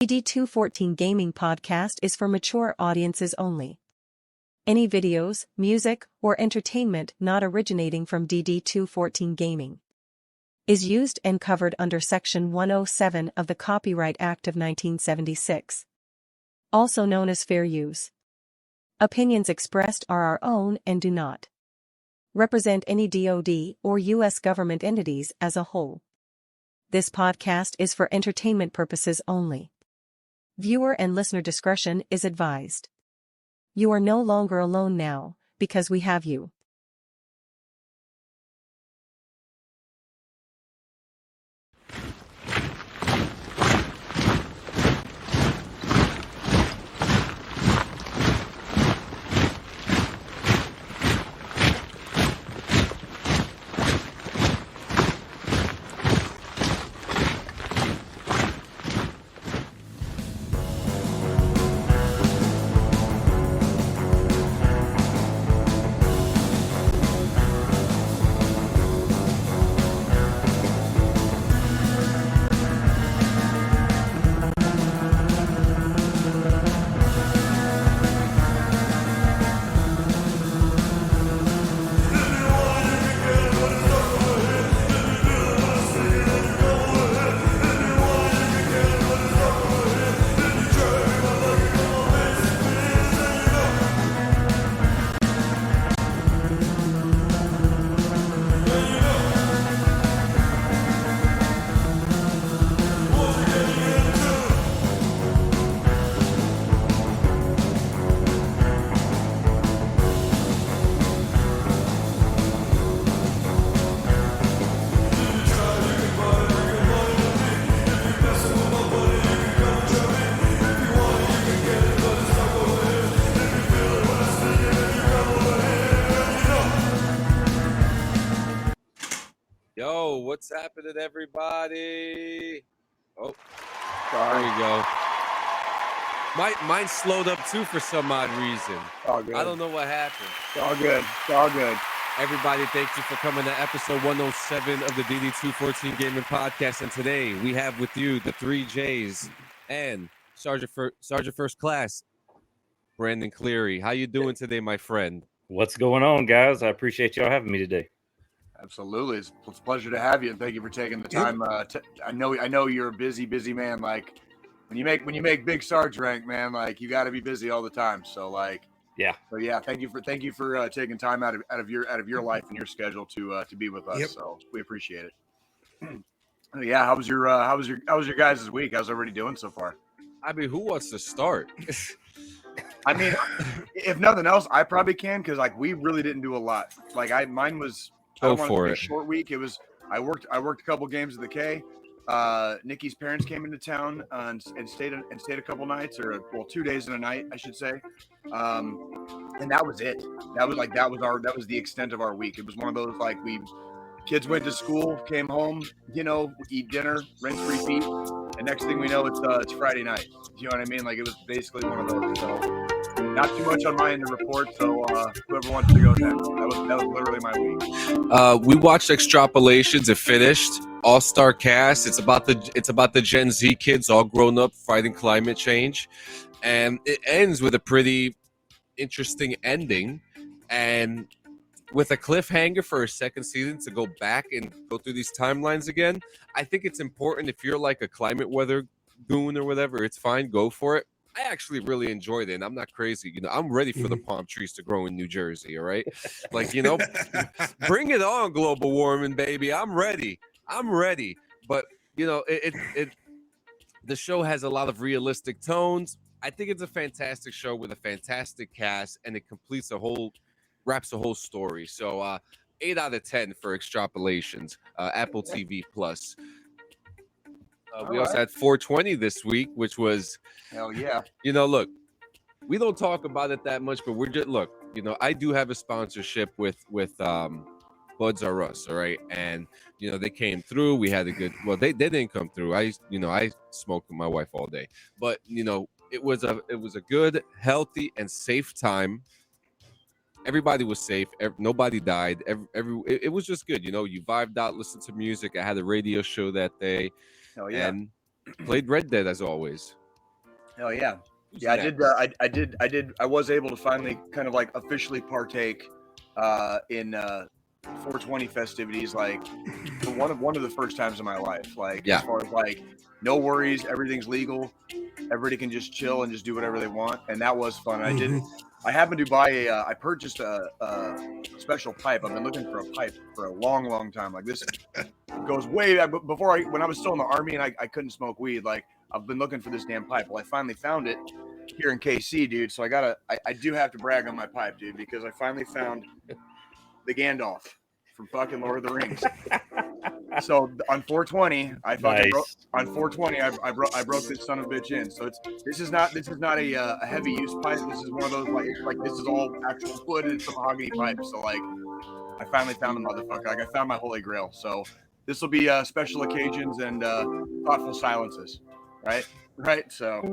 DD214 Gaming Podcast is for mature audiences only. Any videos, music, or entertainment not originating from DD214 Gaming is used and covered under Section 107 of the Copyright Act of 1976, also known as fair use. Opinions expressed are our own and do not represent any DoD or U.S. government entities as a whole. This podcast is for entertainment purposes only. Viewer and listener discretion is advised. You are no longer alone now, because we have you. Yo, what's happening, everybody? Oh, Sorry. there you go. Mine slowed up too for some odd reason. All good. I don't know what happened. It's all good. It's all good. Everybody, thank you for coming to episode 107 of the DD214 Gaming Podcast. And today we have with you the 3 J's and Sergeant First Class, Brandon Cleary. How you doing today, my friend? What's going on, guys? I appreciate y'all having me today. Absolutely. It's a pleasure to have you, and thank you for taking the time. I know you're a busy man. Like when you make big Sarge rank, man, like you got to be busy all the time. So yeah. Thank you for taking time out of your life and your schedule to be with us. Yep. So we appreciate it. Yeah. How was your guys' week? How's everybody doing so far? I mean, who wants to start? I mean, if nothing else, I probably can, because like we really didn't do a lot. Like mine was. Go for it. A short week. It was. I worked a couple games of the K. Nikki's parents came into town and stayed a couple nights, or 2 days and a night, I should say. And that was it. That was the extent of our week. It was one of those kids went to school, came home, eat dinner, rinse, repeat, and next thing we know, it's Friday night. You know what I mean? Like it was basically one of those. So not too much on my end to report. So whoever wants to go next, that was literally my week. We watched Extrapolations. It finished. All-star cast. It's about the Gen Z kids all grown up fighting climate change, and it ends with a pretty interesting ending, and with a cliffhanger for a second season to go back and go through these timelines again. I think it's important if you're like a climate weather goon or whatever. It's fine. Go for it. I actually really enjoyed it, and I'm not crazy. I'm ready for the palm trees to grow in New Jersey, all right? Bring it on, global warming, baby. I'm ready. But, the show has a lot of realistic tones. I think it's a fantastic show with a fantastic cast, and it wraps a whole story. So 8 out of 10 for Extrapolations, Apple TV Plus. We also had 420 this week, which was, hell yeah. Look, we don't talk about it that much, but we're just, I do have a sponsorship with Buds R Us, all right? And, they came through. We had a good, they didn't come through. I smoked with my wife all day, but, it was a good, healthy, and safe time. Everybody was safe. Nobody died. It was just good. You vibed out, listened to music. I had a radio show that day. Hell yeah. And played Red Dead as always. Hell yeah. Yeah, I was able to finally kind of like officially partake in 420 festivities, like for one of the first times in my life. Like as far as like no worries, everything's legal, everybody can just chill and just do whatever they want, and that was fun. I happened to buy I purchased a special pipe. I've been looking for a pipe for a long time. Like this goes way back when I was still in the Army and I couldn't smoke weed. Like I've been looking for this damn pipe. Well, I finally found it here in KC, dude. So I do have to brag on my pipe, dude, because I finally found the Gandalf from fucking Lord of the Rings. So on 420, I fucking on 420, I broke this son of a bitch in. So this is not a heavy use pipe. This is one of those like this is all actual wood and it's a mahogany pipe. So like I finally found the motherfucker. Like I found my holy grail. So this will be special occasions and thoughtful silences, right? So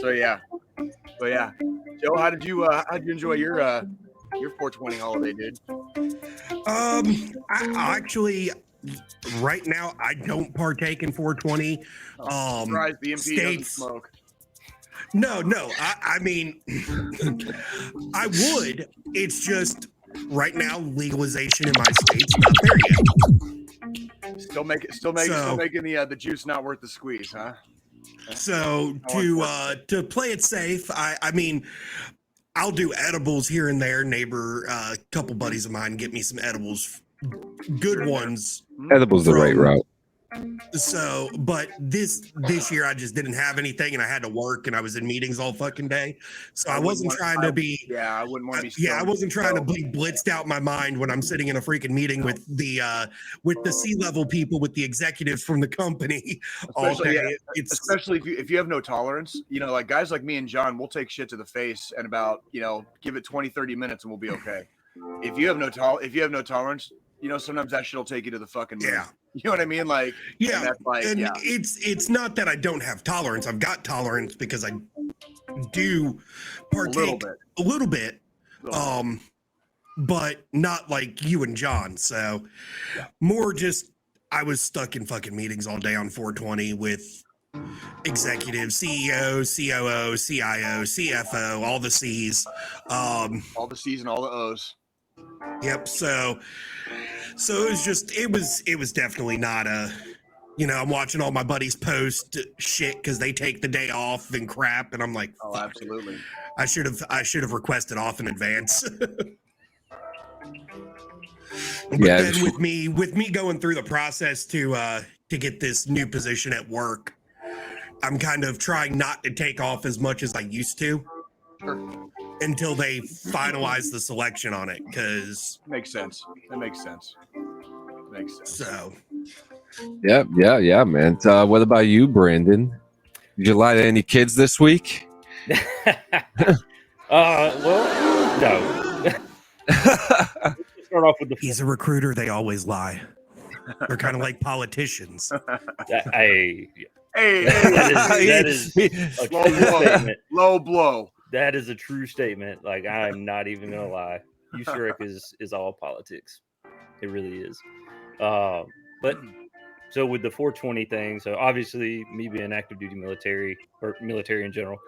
yeah. Joe, how did you enjoy your 420 holiday, dude? I actually, right now, I don't partake in 420. Surprised the MP doesn't smoke. No. I mean, I would. It's just right now legalization in my state's not there yet. Still making the juice not worth the squeeze, huh? So to play it safe, I mean, I'll do edibles here and there. Neighbor, couple buddies of mine get me some edibles, good ones. Edibles the right route. So, but this year I just didn't have anything, and I had to work, and I was in meetings all fucking day. So I wasn't trying to be. Yeah, I wouldn't want to be. I wasn't trying to be blitzed out my mind when I'm sitting in a freaking meeting with the C-level people, with the executives from the company all day. Especially if you have no tolerance, like guys like me and John, we'll take shit to the face and about give it 20-30 minutes and we'll be okay. If you have no tolerance, sometimes that shit will take you to the fucking moon. Yeah. You know what I mean? Like, yeah, and that's like, and it's not that I don't have tolerance. I've got tolerance because I do partake a little bit, but not like you and John. So more just I was stuck in fucking meetings all day on 420 with executives, CEO, COO, CIO, CFO, all the C's, all the C's and all the O's. Yep. So it was definitely not a, I'm watching all my buddies post shit because they take the day off and crap, and I'm like, oh, absolutely. I should have requested off in advance. But then with me going through the process to get this new position at work, I'm kind of trying not to take off as much as I used to. Sure. Until they finalize the selection on it, because makes sense. That makes sense. So, yeah, man. What about you, Brandon? Did you lie to any kids this week? Well, no. Start off with he's a recruiter. They always lie. They're kind of like politicians. Hey, that is low blow. That is a true statement. Like, I'm not even gonna lie. USERIC is all politics. It really is. But so with the 420 thing, so obviously me being active duty military or military in general,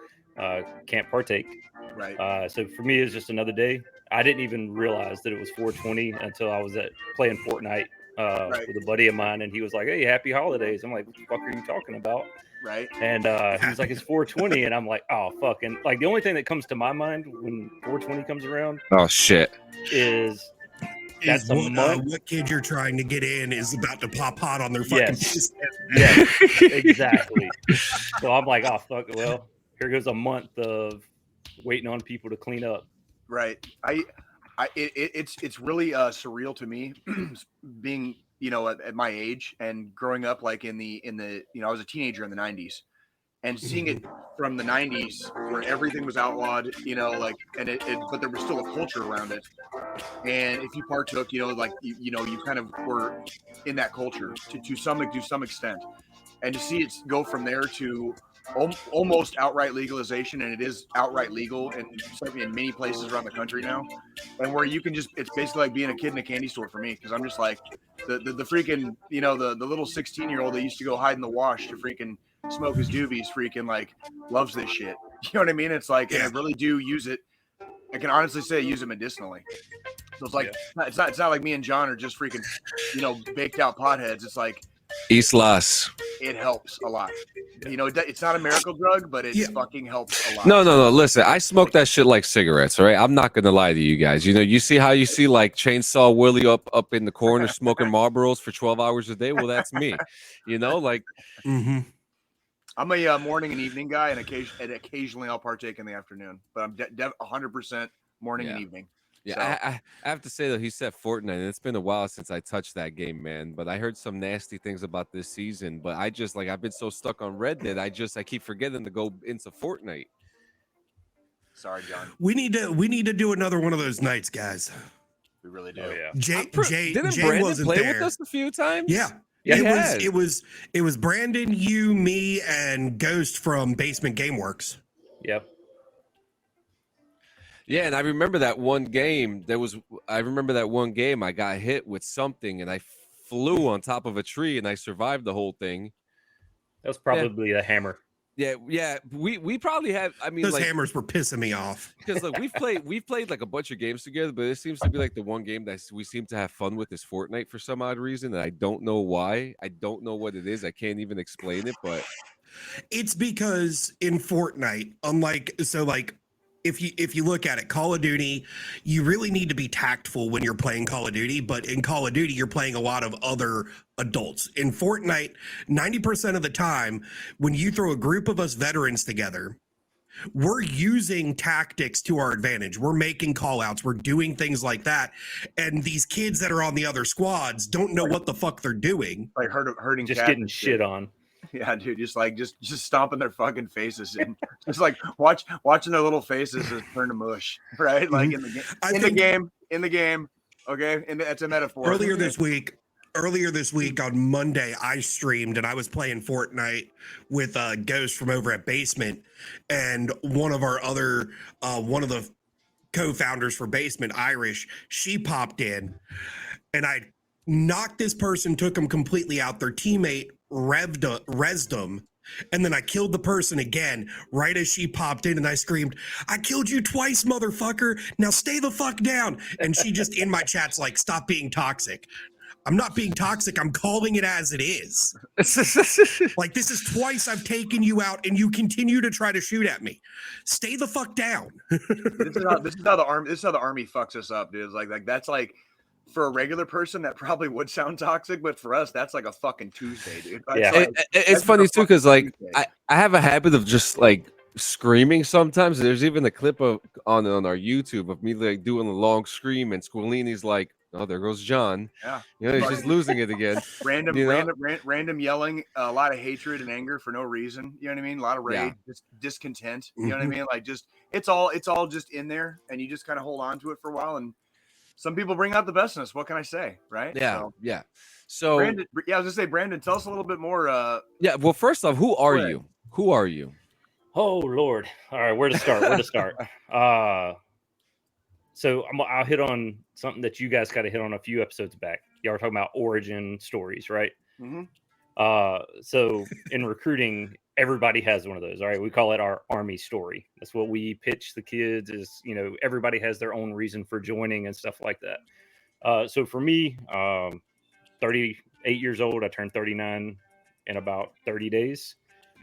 can't partake. Right. So for me, it's just another day. I didn't even realize that it was 420 until I was playing Fortnite with a buddy of mine, and he was like, "Hey, happy holidays." I'm like, "What the fuck are you talking about?" Right. And he was like, "It's 420," and I'm like, "Oh, fucking!" Like the only thing that comes to my mind when 420 comes around, oh shit, is that's a month. What kid you're trying to get in is about to pop hot on their fucking yes, exactly. So I'm like, "Oh fuck!" Well, here goes a month of waiting on people to clean up. Right. It's really surreal to me being at my age and growing up like in the I was a teenager in the 90s and seeing it from the 90s where everything was outlawed, but there was still a culture around it, and if you partook, you kind of were in that culture to some extent, and to see it go from there to almost outright legalization, and it is outright legal in many places around the country now, and where you can it's basically like being a kid in a candy store for me, because I'm just like the freaking the little 16-year-old that used to go hide in the wash to freaking smoke his doobies freaking like loves this shit. You know what I mean? It's like, and I really do use it. I can honestly say I use it medicinally. So it's like, it's not like me and John are just freaking, baked out potheads. It's like, Islas. it helps a lot. It's not a miracle drug, but it fucking helps a lot. No. Listen, I smoke that shit like cigarettes, all right? I'm not gonna lie to you guys. You see how you see like Chainsaw Willie up in the corner smoking Marlboros for 12 hours a day? Well, that's me. Like. Mm-hmm. I'm a morning and evening guy, and occasionally I'll partake in the afternoon. But I'm 100% morning and evening. Yeah, so. I have to say though, he said Fortnite, and it's been a while since I touched that game, man. But I heard some nasty things about this season. But I just I've been so stuck on Red Dead, I keep forgetting to go into Fortnite. Sorry, John. We need to do another one of those nights, guys. We really do. Oh, yeah. Jay Brandon wasn't play there with us a few times? Yeah. It was Brandon, you, me, and Ghost from Basement Gameworks. Yep. Yeah, and I remember that one game. I got hit with something, and I flew on top of a tree, and I survived the whole thing. That was probably a hammer. Yeah. We probably have. I mean, those hammers were pissing me off. Because we've played like a bunch of games together, but it seems to be like the one game that we seem to have fun with is Fortnite for some odd reason, and I don't know why. I don't know what it is. I can't even explain it, but it's because in Fortnite, if you look at it, Call of Duty, you really need to be tactful when you're playing Call of Duty, but in Call of Duty, you're playing a lot of other adults. In Fortnite, 90% of the time, when you throw a group of us veterans together, we're using tactics to our advantage. We're making call outs. We're doing things like that. And these kids that are on the other squads don't know what the fuck they're doing. Like hurting just getting shit on. Yeah, dude, just stomping their fucking faces in, just like watching their little faces just turn to mush, right? Like in the game. Okay, and that's a metaphor. Earlier this week on Monday, I streamed and I was playing Fortnite with Ghost from over at Basement, and one of the co-founders for Basement, Irish, she popped in, and I knocked this person, took him completely out. Their teammate rezzed him, and then I killed the person again right as she popped in, and I screamed, "I killed you twice, motherfucker. Now stay the fuck down." And she just in my chat's like, "Stop being toxic." I'm not being toxic. I'm calling it as it is. Like, this is twice I've taken you out and you continue to try to shoot at me. Stay the fuck down. This is how the army fucks us up, dude. It's like that's like, for a regular person, that probably would sound toxic, but for us, that's like a fucking Tuesday, dude. It's funny too, because like I have a habit of just like screaming sometimes. There's even a clip on our YouTube of me like doing a long scream, and Squilini's like, "Oh, there goes John." Yeah, he's just losing it again. Random yelling, a lot of hatred and anger for no reason. You know what I mean? A lot of rage, just discontent. You know what I mean? Like, just it's all just in there, and you just kind of hold on to it for a while. And some people bring out the best in us. What can I say, right? Yeah. So Brandon, I was gonna say, Brandon, tell us a little bit more. Well, first off, who are you? Who are you? Oh Lord! All right, where to start? So I'll hit on something that you guys got to hit on a few episodes back. Y'all were talking about origin stories, right? Mm-hmm. So in recruiting, everybody has one of those. All right, we call it our Army story. That's what we pitch the kids. Is everybody has their own reason for joining and stuff like that. So for me, 38 years old. I turned 39 in about 30 days.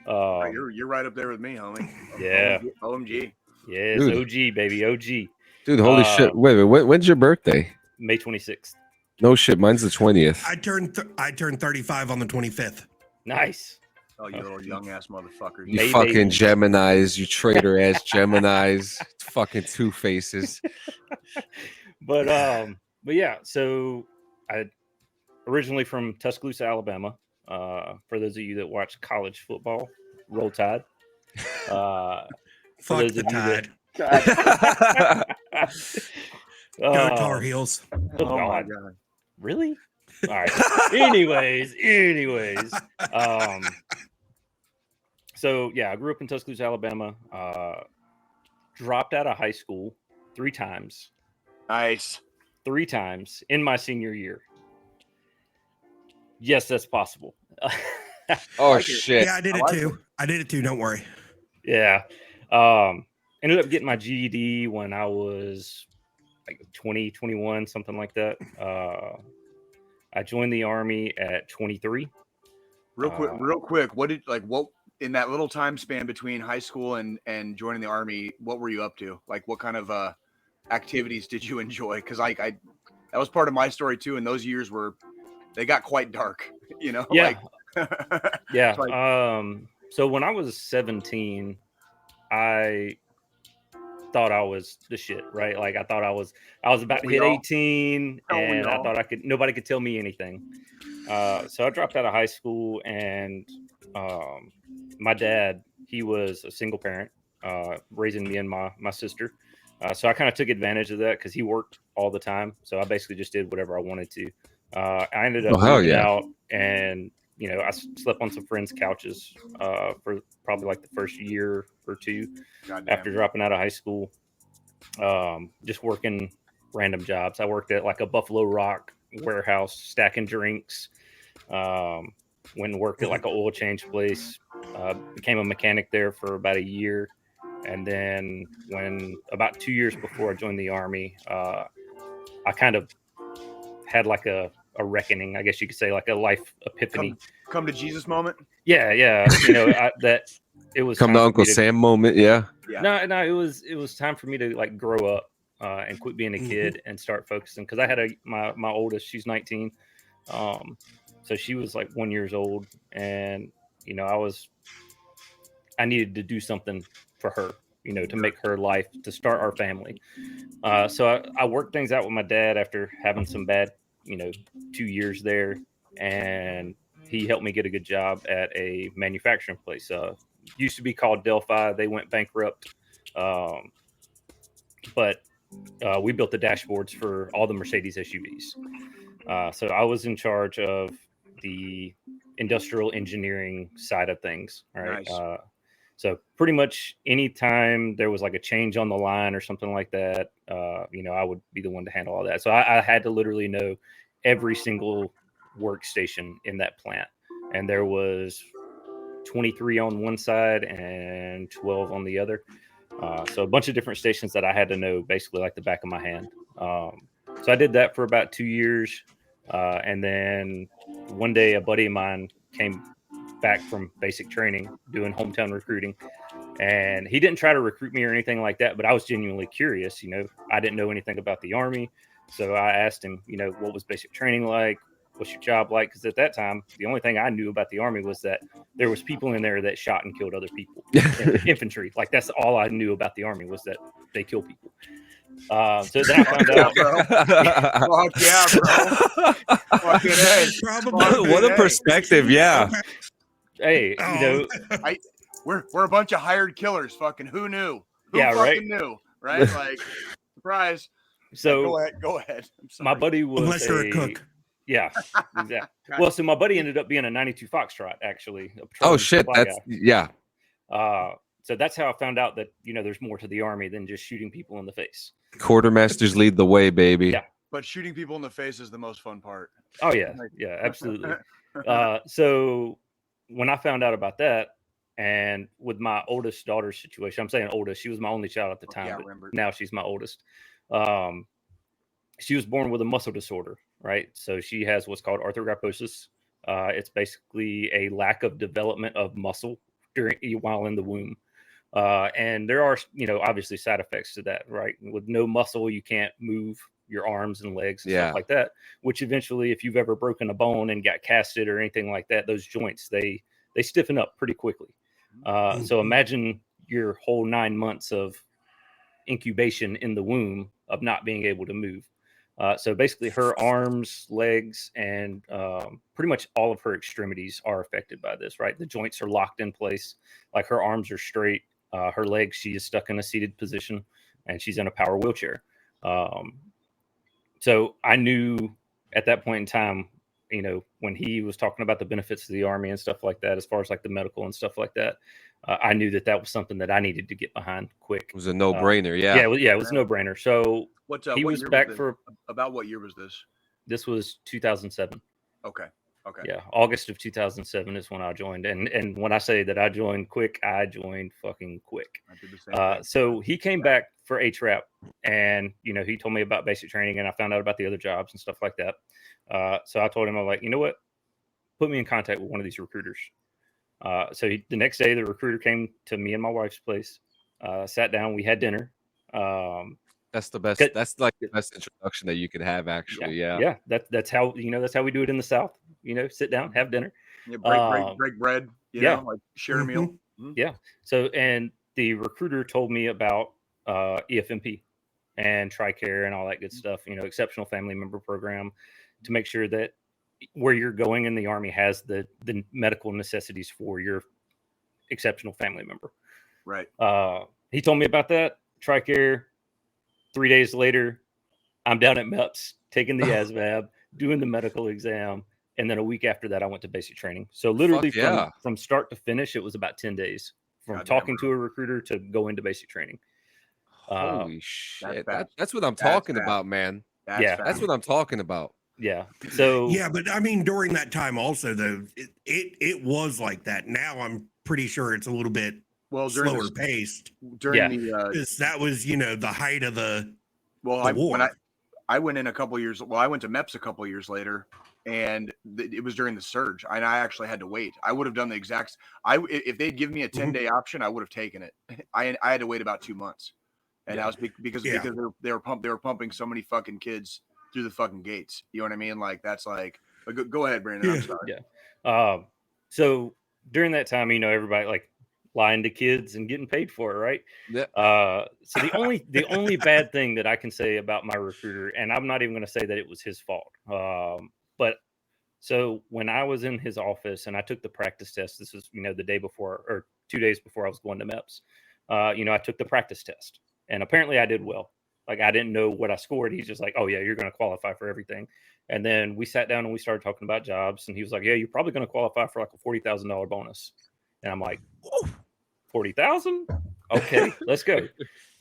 You're right up there with me, homie. Yeah. OMG. Yes, dude. OG, baby, OG. Dude, holy shit. Wait, when's your birthday? May 26th. No shit, mine's the 20th. I turned 35 on the 25th. Nice. Oh, you little young ass motherfucker. You fucking Geminis, you traitor ass Geminis. Fucking two faces. But yeah, so I originally from Tuscaloosa, Alabama. For those of you that watch college football, Roll Tide. Fuck the Tide. Go Tar Heels. Oh my God. Really? All right. Anyways. So yeah, I grew up in Tuscaloosa, Alabama. Dropped out of high school 3 times. Nice. 3 times in my senior year. Yes, that's possible. Oh like it. shit! Yeah, I did I it like too. I did it too. Don't worry. Yeah. Ended up getting my GED when I was like 20, 21, something like that. I joined the Army at 23. Real quick. What in that little time span between high school and joining the Army? What were you up to? Like, what kind of activities did you enjoy? Because I that was part of my story too. And those years they got quite dark. You know. Yeah. Like, Yeah. like, So when I was 17, I thought I was the shit, right? Like I thought I was about to hit 18 and I thought nobody could tell me anything. So I dropped out of high school and my dad, he was a single parent, raising me and my sister. So I kind of took advantage of that because he worked all the time. So I basically just did whatever I wanted to. I ended up moving out and, I slept on some friends' couches for probably like the first year or two after dropping out of high school. Just working random jobs. I worked at like a Buffalo Rock warehouse stacking drinks. Went and worked at like an oil change place. Became a mechanic there for about a year. And then when about 2 years before I joined the Army, I kind of had like a reckoning, I guess you could say, like a life epiphany. Come to Jesus moment. Yeah. That it was come to Uncle Sam moment. Yeah. No, it was time for me to like grow up and quit being a kid and start focusing. Because I had my oldest, she's 19. So she was like 1 year old, and I needed to do something for her, to make her life, to start our family. So I worked things out with my dad after having some bad, 2 years there, and he helped me get a good job at a manufacturing place. Used to be called Delphi. They went bankrupt, but we built the dashboards for all the Mercedes SUVs. So I was in charge of the industrial engineering side of things. All right. Nice. So pretty much anytime there was like a change on the line or something like that, I would be the one to handle all that. So I had to literally know every single workstation in that plant. And there was 23 on one side and 12 on the other. So a bunch of different stations that I had to know basically like the back of my hand. So I did that for about 2 years. And then one day a buddy of mine came back from basic training doing hometown recruiting, and he didn't try to recruit me or anything like that, but I was genuinely curious. I didn't know anything about the Army. So I asked him, what was basic training like? What's your job like? Because at that time, the only thing I knew about the Army was that there was people in there that shot and killed other people. Infantry. Like that's all I knew about the Army was that they kill people. So then I found out. Fuck yeah, bro. Fucking A. What a perspective. Yeah. Hey, we're a bunch of hired killers. Fucking who knew? Who fucking knew? Right? Like, surprise. So go ahead. My buddy was unless you're a cook. Yeah, exactly. Well, so my buddy ended up being a 92 Foxtrot, actually. Oh shit! That's yeah. So that's how I found out that there's more to the Army than just shooting people in the face. Quartermasters lead the way, baby. Yeah, but shooting people in the face is the most fun part. Oh yeah, yeah, absolutely. So when I found out about that, and with my oldest daughter's situation, I'm saying oldest, she was my only child at the time, but now she's my oldest. She was born with a muscle disorder, right? So she has what's called arthrogryposis. It's basically a lack of development of muscle while in the womb. And there are, obviously side effects to that, right? With no muscle, you can't move your arms and legs and stuff like that, which eventually, if you've ever broken a bone and got casted or anything like that, those joints, they stiffen up pretty quickly. So imagine your whole 9 months of incubation in the womb of not being able to move. So basically her arms, legs, and pretty much all of her extremities are affected by this, right? The joints are locked in place. Like her arms are straight. Her legs, she is stuck in a seated position, and she's in a power wheelchair. So I knew at that point in time, when he was talking about the benefits of the Army and stuff like that, as far as like the medical and stuff like that, I knew that was something that I needed to get behind quick. It was a no-brainer. Yeah, it was a no-brainer. So he was back for about what year was this? This was 2007. Okay. Okay. Yeah, August of 2007 is when I joined, and when I say that I joined quick, I joined fucking quick. I did the same thing. So he came back for HRAP, and he told me about basic training, and I found out about the other jobs and stuff like that. So I told him, I'm like, you know what, put me in contact with one of these recruiters. So the next day, the recruiter came to me and my wife's place, sat down, we had dinner. That's the best. That's like the best introduction that you could have, actually. Yeah. That's how that's how we do it in the South. Sit down, have dinner. Yeah, break bread. Like share a meal. Mm-hmm. Yeah. So, and the recruiter told me about EFMP and TRICARE and all that good stuff. Exceptional Family Member Program, to make sure that where you're going in the Army has the medical necessities for your exceptional family member. Right. He told me about that TRICARE. 3 days later, I'm down at MEPS taking the ASVAB, doing the medical exam, and then a week after that, I went to basic training. So literally from start to finish, it was about 10 days from talking to a recruiter to go into basic training. Holy shit! That's what I'm talking about, man. That's what I'm talking about. Yeah. So yeah, but I mean, during that time also, though, it was like that. Now I'm pretty sure it's a little bit slower paced. During because that was the height of the war. When I went in a couple years. Well, I went to MEPS a couple years later, and it was during the surge, and I actually had to wait. I would have done the exact. If they'd given me a 10-day option, I would have taken it. I had to wait about 2 months, and that was because they were pumping so many fucking kids through the fucking gates. You know what I mean? Like that's like. Go ahead, Brandon. I'm sorry. Yeah. So during that time, everybody like lying to kids and getting paid for it, right? Yeah. So the only bad thing that I can say about my recruiter, and I'm not even going to say that it was his fault, but so when I was in his office and I took the practice test, this was the day before or 2 days before I was going to MEPS, I took the practice test, and apparently I did well. Like I didn't know what I scored. He's just like, oh yeah, you're going to qualify for everything. And then we sat down and we started talking about jobs, and he was like, yeah, you're probably going to qualify for like a $40,000 bonus. And I'm like, 40,000? Okay, let's go.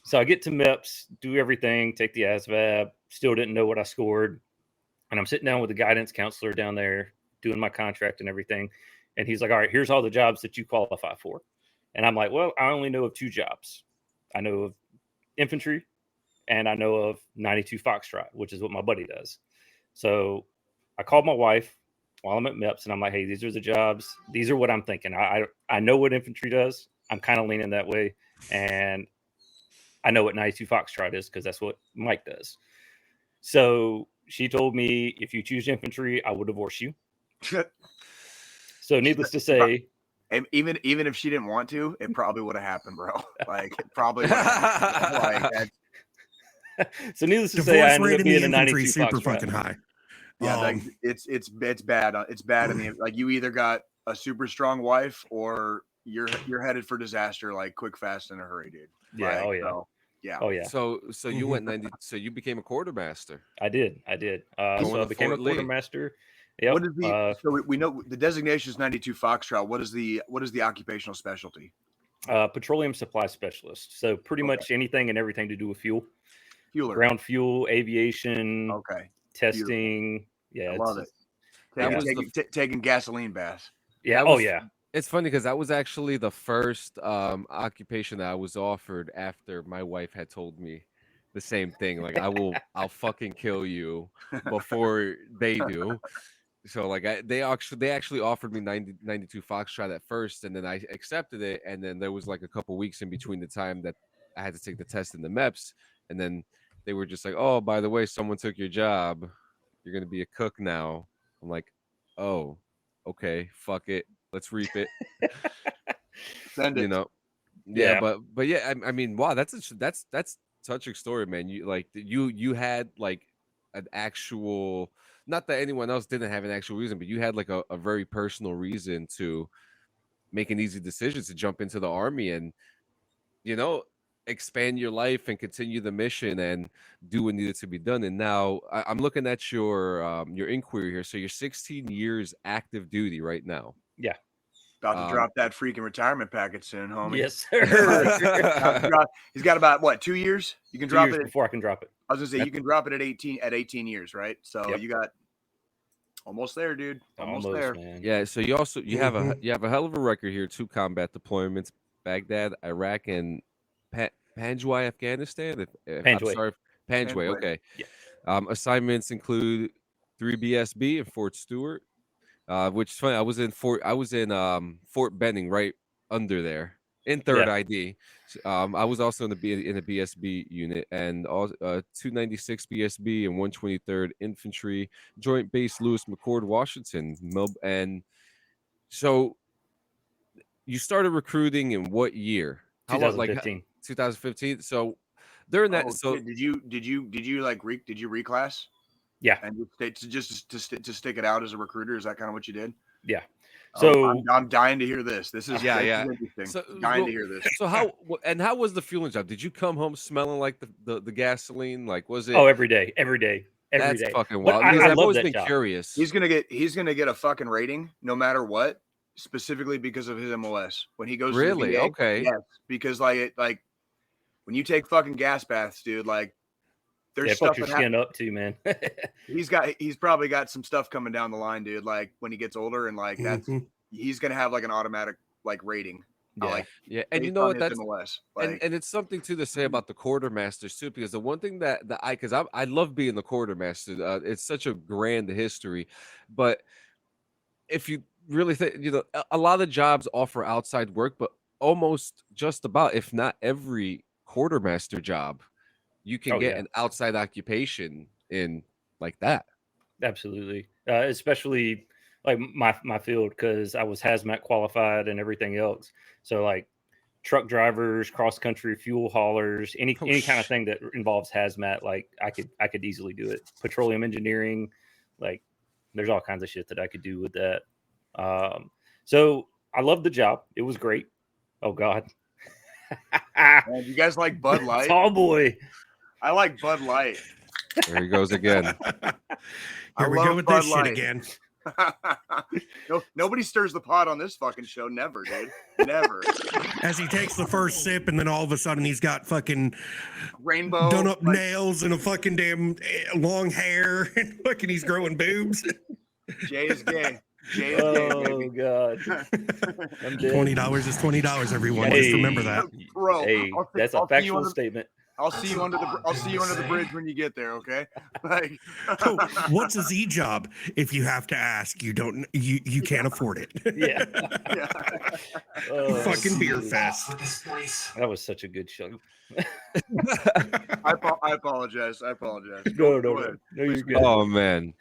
So I get to MEPS, do everything, take the ASVAB, still didn't know what I scored. And I'm sitting down with the guidance counselor down there doing my contract and everything. And he's like, all right, here's all the jobs that you qualify for. And I'm like, well, I only know of 2 jobs. I know of infantry and I know of 92 Foxtrot, which is what my buddy does. So I called my wife while I'm at MEPS and I'm like, hey, these are the jobs. These are what I'm thinking. I know what infantry does. I'm kind of leaning that way. And I know what 92 Foxtrot is because that's what Mike does. So she told me, if you choose infantry, I will divorce you. So needless to say, and even if she didn't want to, it probably would have happened, bro. Like it probably would have happened. So needless to say, I ended up being a 92 super Foxtrot. fucking high. Yeah, like it's bad. It's bad in the like you either got a super strong wife or you're headed for disaster, like quick, fast, in a hurry, dude. Yeah. Like, Oh yeah. So, yeah. Oh yeah. So you went 90. So you became a quartermaster. I did. So I became a quartermaster. Yep. What is the so we know the designation is 92 Foxtrot. What is the occupational specialty? Petroleum supply specialist. So pretty much anything and everything to do with fuel. Fueler. Ground fuel, aviation. Okay. Testing. Beautiful. Yeah. I love it. Taking gasoline baths. Yeah. Yeah. It's funny because that was actually the first occupation that I was offered after my wife had told me the same thing. Like, I'll fucking kill you before they do. So like they actually offered me 92 Foxtrot at first, and then I accepted it. And then there was like a couple weeks in between the time that I had to take the test in the MEPS, and then they were just like, oh, by the way, someone took your job. You're going to be a cook now. I'm like, oh, okay, fuck it. Let's reap it. Send it. Yeah. But yeah, I mean, wow, that's such a story, man. You had like an actual, not that anyone else didn't have an actual reason, but you had like a very personal reason to make an easy decision to jump into the Army and, expand your life and continue the mission and do what needed to be done. And now I'm looking at your inquiry here. So you're 16 years active duty right now. Yeah. About to drop that freaking retirement package soon, homie. Yes, sir. He's got about what, 2 years? You can drop it before I can drop it. I was gonna say you can drop it at 18 years, right? So you got Almost there, dude. Almost Almost, there. man. Yeah, so you have a hell of a record here. 2 combat deployments: Baghdad, Iraq, and Panjwai, Afghanistan. I'm Panjwai. sorry, Panjwai. Panjwai. Okay. Yeah. Assignments include 3 BSB and Fort Stewart, which is funny. I was in Fort Benning, right under there, in 3rd ID. I was also in the BSB unit, and 296 BSB and 123rd Infantry, Joint Base Lewis McChord, Washington. And so you started recruiting in what year? 2015. 2015. So during that, did you reclass? Yeah. And to stick it out as a recruiter, is that kind of what you did? Yeah. So I'm dying to hear this. This is interesting. So, dying to hear this. So how was the fueling job? Did you come home smelling like the gasoline? Like, was it? Oh, every day. That's fucking wild. I I've love always that been job. curious. He's gonna get a fucking rating no matter what, specifically because of his MOS when he goes. Really? To the VA, okay. Yes, because like when you take fucking gas baths, dude, like there's stuff your skin up too, man. he's probably got some stuff coming down the line, dude. Like when he gets older, and like he's gonna have like an automatic like rating. Yeah, and you know what? That's MLS. And it's something to say about the quartermasters too, because the one thing that I love being the quartermaster. It's such a grand history, but if you really think, a lot of jobs offer outside work, but almost just about, if not every quartermaster job, you can get an outside occupation in like that. Absolutely, especially like my field, because I was hazmat qualified and everything else. So like truck drivers, cross country fuel haulers, any kind of thing that involves hazmat, like I could easily do it. Petroleum engineering, like there's all kinds of shit that I could do with that. So I loved the job. It was great. Oh God. Man, you guys like Bud Light? Tall boy. I like Bud Light. There he goes again. Here we go with this shit again. Nobody stirs the pot on this fucking show. Never, dude. Never. As he takes the first sip, and then all of a sudden he's got fucking rainbow done up nails and a fucking damn long hair, and fucking he's growing boobs. Jay is gay. Oh God. $20 is $20, everyone. Hey, just remember that. Bro, hey, that's a factual statement. I'll see you under the bridge when you get there, okay? Like, what's a Z job? If you have to ask, you can't afford it. Yeah. Oh, fucking beer fest. That was such a good show. I apologize. No, you're good. Oh man.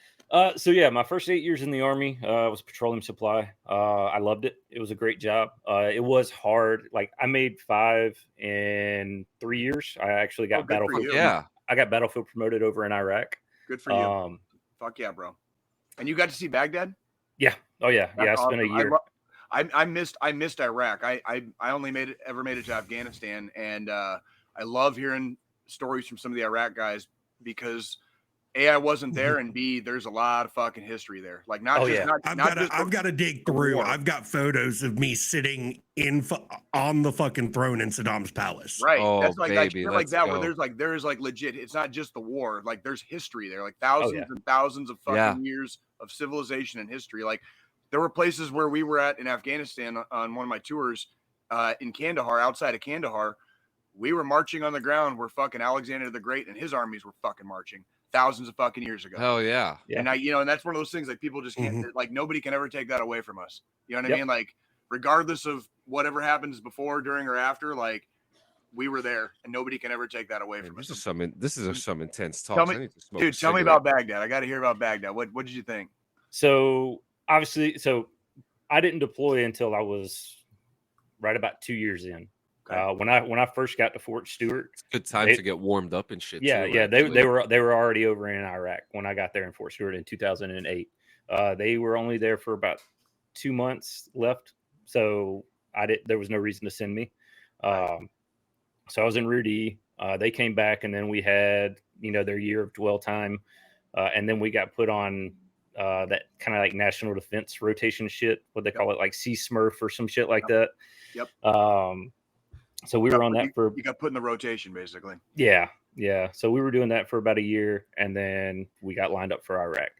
So yeah, my first 8 years in the Army was petroleum supply. I loved it. It was a great job. It was hard. Like I made 5 in 3 years. I actually got battlefield. Yeah, I got battlefield promoted over in Iraq. Good for you. Fuck yeah, bro. And you got to see Baghdad? Yeah. Oh yeah. That's I spent a year. I missed Iraq. I only ever made it to Afghanistan, and I love hearing stories from some of the Iraq guys because A, I wasn't there, and B, there's a lot of fucking history there. Like I've got to dig through. I've got photos of me sitting on the fucking throne in Saddam's palace. Right. Oh, that's like baby, like that go. where there's like legit. It's not just the war. Like there's history there. Like thousands and thousands of fucking years of civilization and history. Like there were places where we were at in Afghanistan on one of my tours in Kandahar, outside of Kandahar. We were marching on the ground where fucking Alexander the Great and his armies were fucking marching thousands of fucking years ago. Hell yeah. And and that's one of those things like people just can't like nobody can ever take that away from us. You know what I mean? Like regardless of whatever happens before, during, or after, like we were there and nobody can ever take that away from us. This is some intense talk. Tell me about Baghdad. I got to hear about Baghdad. What did you think? So obviously, I didn't deploy until I was right about 2 years in. Okay. When I first got to Fort Stewart, it's a good time to get warmed up and shit. Yeah, too, yeah. They were already over in Iraq when I got there in Fort Stewart in 2008. They were only there for about 2 months left, so there was no reason to send me. So I was in Rear D. They came back, and then we had their year of dwell time, and then we got put on that kind of like national defense rotation shit. What they call it, like Sea Smurf or some shit like that. Yep. So we were on that for. You got put in the rotation, basically. Yeah. So we were doing that for about a year, and then we got lined up for Iraq.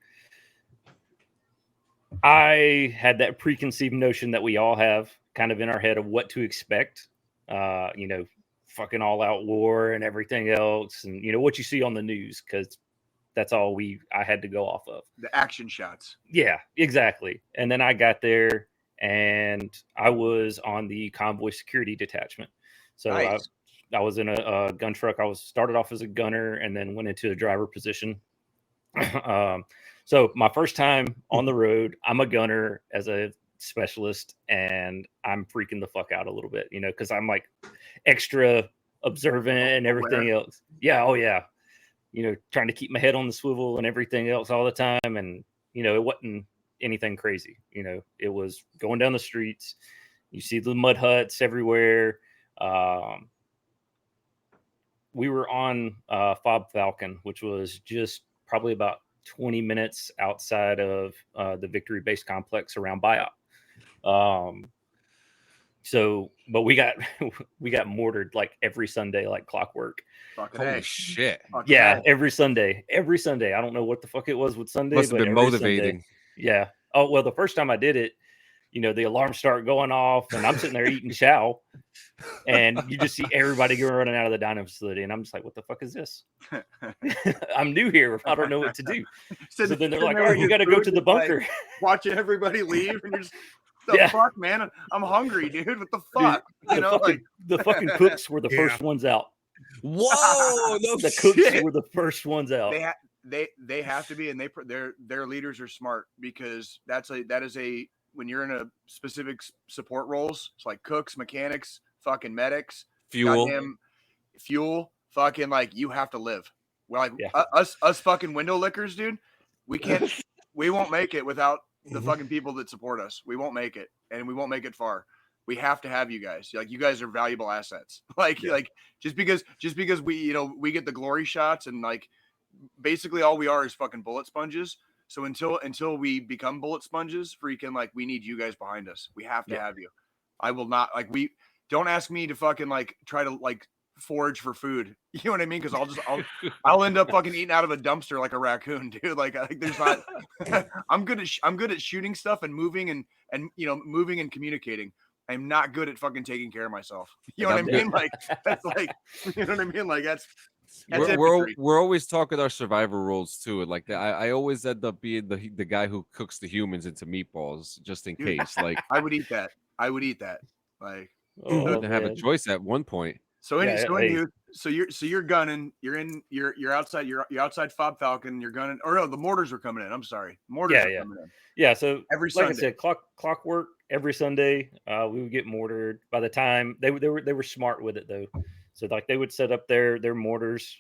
I had that preconceived notion that we all have kind of in our head of what to expect. Fucking all out war and everything else, and what you see on the news, because that's all I had to go off of. The action shots. Yeah, exactly. And then I got there and I was on the convoy security detachment. So Nice. I was in a gun truck. I started off as a gunner and then went into a driver position. So my first time on the road, I'm a gunner as a specialist, and I'm freaking the fuck out a little bit, because I'm like extra observant and everything else. Yeah. Oh yeah. Trying to keep my head on the swivel and everything else all the time. And, it wasn't anything crazy. It was going down the streets. You see the mud huts everywhere. We were on Fob Falcon, which was just probably about 20 minutes outside of the Victory Base complex around Biop. But we got mortared like every Sunday, like clockwork. Holy shit! Yeah, every Sunday. I don't know what the fuck it was with Sunday. Must have been motivating. Sunday. Yeah. Oh well, the first time I did it, the alarms start going off, and I'm sitting there eating chow, and you just see everybody going running out of the dining facility, and I'm just like, "What the fuck is this?" I'm new here. I don't know what to do. So then they're like, "All right, you got to go to the bunker." Like, watching everybody leave, and you're just. The fuck, man! I'm hungry, dude. What the fuck? Dude, the fucking cooks were the first ones out. Whoa! No the cooks were the first ones out. They have to be, and their leaders are smart, because that is when you're in a specific support roles, it's like cooks, mechanics, fucking medics, fuel, fucking like you have to live. We're like us fucking window lickers, dude. We won't make it without the fucking people that support us. We won't make it, and we won't make it far. We have to have you guys. Like, you guys are valuable assets. Like just because we we get the glory shots, and like basically all we are is fucking bullet sponges. So until we become bullet sponges, freaking like we need you guys behind us. We have to have you. I will not don't ask me to fucking like try to like forage for food. You know what I mean? Because I'll end up fucking eating out of a dumpster like a raccoon, dude. Like there's not. I'm good at shooting stuff and moving and moving and communicating. I'm not good at fucking taking care of myself. You know what I mean? Like that's like, you know what I mean? Like that's we're always talking our survivor roles too. Like I always end up being the guy who cooks the humans into meatballs just in case. Like I would eat that. Like you didn't have a choice at one point. So you're gunning. You're outside Fob Falcon. You're gunning. Or no, the mortars are coming in. I'm sorry, mortars are coming in. Yeah. So every like Sunday. I said, clockwork every Sunday. We would get mortared. By the time they were smart with it though. So like they would set up their mortars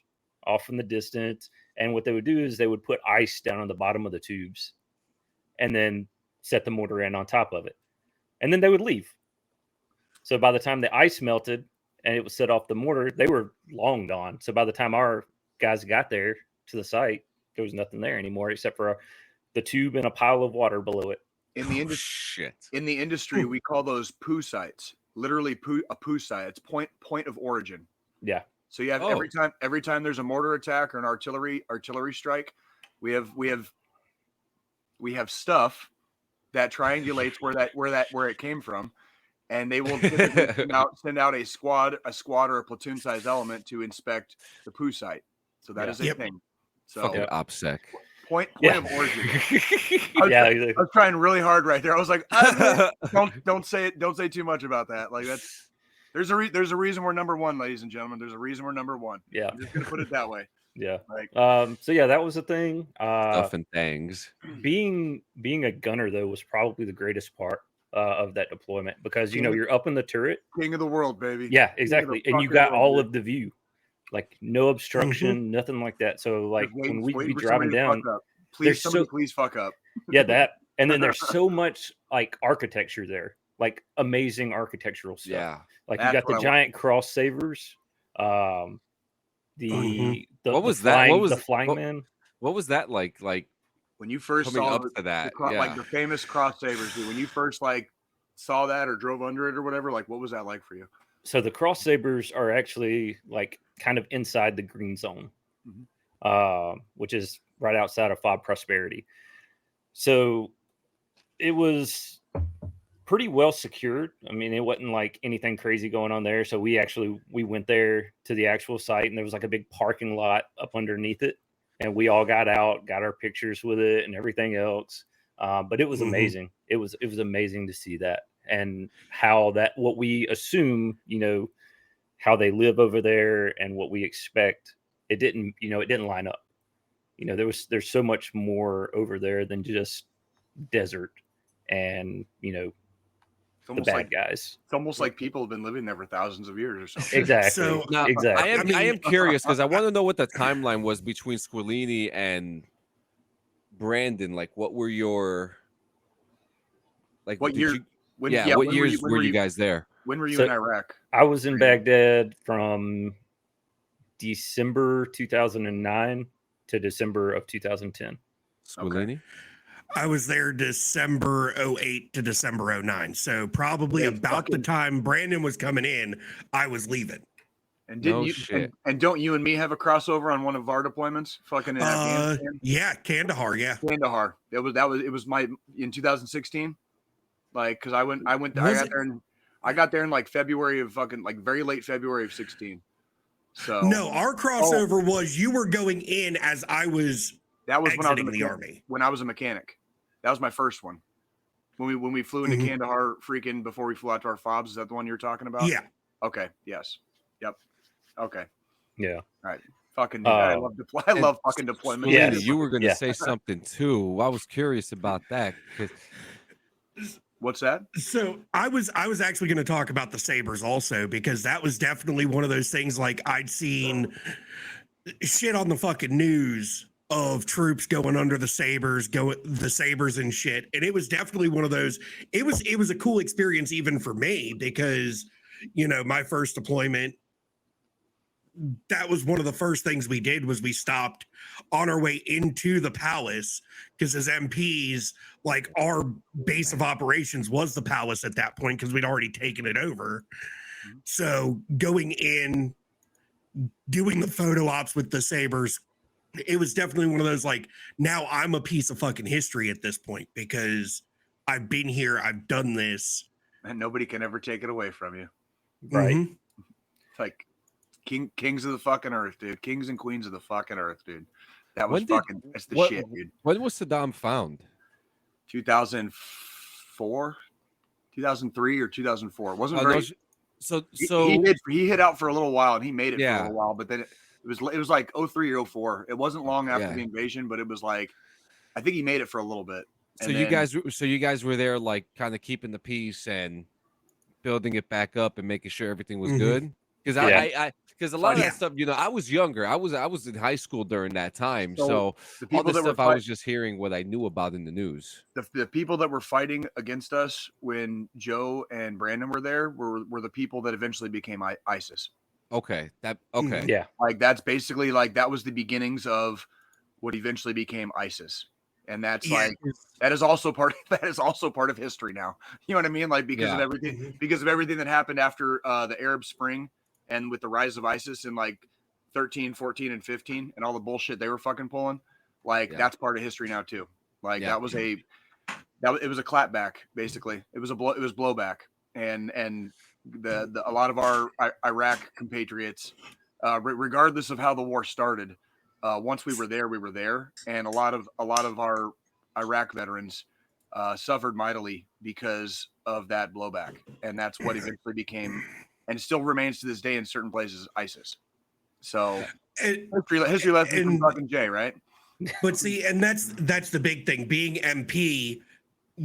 off in the distance, and what they would do is they would put ice down on the bottom of the tubes, and then set the mortar in on top of it, and then they would leave. So by the time the ice melted and it was set off the mortar, they were long gone. So by the time our guys got there to the site, there was nothing there anymore except for the tube and a pile of water below it. In the industry, we call those poo sites. Literally a poo site. It's point of origin. Yeah. So you have every time there's a mortar attack or an artillery strike, we have stuff that triangulates where it came from, and they will send out a squad or a platoon size element to inspect the poo site. So that is a thing. So fucking OPSEC. Point of origin. I was trying really hard right there. I was like, don't say it. Don't say too much about that. Like there's a reason we're number one, ladies and gentlemen. There's a reason we're number one. Yeah, I'm just gonna put it that way. Yeah. So yeah, that was the thing. Stuff and things. Being a gunner though was probably the greatest part of that deployment, because you're up in the turret, king of the world, baby. Yeah, exactly, and you got all of the view. Like no obstruction, nothing like that. So like when we'd be driving down, please fuck up. Yeah, that. And then there's so much like architecture there, like amazing architectural stuff. Yeah. Like you got the giant cross sabers. What was that? What was the flying man? What was that like? Like when you first saw up to that, like the famous cross sabers, dude. When you first like saw that or drove under it or whatever, like what was that like for you? So the cross sabers are actually like kind of inside the green zone, which is right outside of Fob Prosperity. So it was pretty well secured. I mean, it wasn't like anything crazy going on there. So we went there to the actual site, and there was like a big parking lot up underneath it, and we all got out, got our pictures with it and everything else. But it was amazing. It was amazing to see that, and how what we assume, how they live over there and what we expect, it didn't line up. There's so much more over there than just desert and, the bad guys. It's almost like people have been living there for thousands of years or something. Exactly. So, Now, exactly. I am curious because I want to know what the timeline was between Squillini and Brandon. Like, what were your What year? what years were you guys there? When were you in Iraq? I was in Baghdad from December 2009 to December of 2010. Squillini? Okay. I was there December 08 to December 09. So probably about the time Brandon was coming in, I was leaving. And didn't and don't you and me have a crossover on one of our deployments? Fucking in Afghanistan? Yeah, Kandahar, yeah. Kandahar. It was my in 2016. Like, because I got there in like February of very late February of 16. So no, our crossover was you were going in as I was when I was in the Army. When I was a mechanic. That was my first one. When we flew into Kandahar freaking before we flew out to our FOBs. Is that the one you're talking about? Yeah. Okay. Yes. Yep. Okay. Yeah. All right. Fucking I love fucking deployment. Yeah, you were going to say something too. I was curious about that. What's that? So I was actually going to talk about the Sabres also, because that was definitely one of those things. Like, I'd seen shit on the fucking news of troops going under the Sabres and shit. And it was definitely one of those, it was a cool experience even for me, because, my first deployment, that was one of the first things we did was we stopped on our way into the palace, because as MPs, like, our base of operations was the palace at that point because we'd already taken it over. So going in, doing the photo ops with the Sabres, it was definitely one of those, like, now I'm a piece of fucking history at this point because I've been here, I've done this. And nobody can ever take it away from you. Right. It's like kings of the fucking earth, dude. Kings and queens of the fucking earth, dude. That was that's the shit, dude. When was Saddam found? 2004, 2003 or 2004. It wasn't very. So he hit out for a little while and he made it for a little while, but then it was like 03 or 04. It wasn't long after the invasion, but it was like, I think he made it for a little bit. So you guys were there, like, kind of keeping the peace and building it back up and making sure everything was good. Because because a lot of that stuff, I was younger. I was in high school during that time. So all the stuff I was just hearing what I knew about in the news. The people that were fighting against us when Joe and Brandon were there were the people that eventually became ISIS. Okay. Yeah. Like, that's basically, like, that was the beginnings of what eventually became ISIS. And that's that is also part of history now. You know what I mean? Like, because of everything that happened after the Arab Spring and with the rise of ISIS in like 13, 14, and 15 and all the bullshit they were fucking pulling. Like, that's part of history now too. Like, it was a clapback, basically. It was blowback. And a lot of our Iraq compatriots, regardless of how the war started, once we were there, and a lot of our Iraq veterans suffered mightily because of that blowback, and that's what eventually became, and still remains to this day in certain places, ISIS. So history lesson from fucking Jay, right? But see, and that's the big thing. Being MP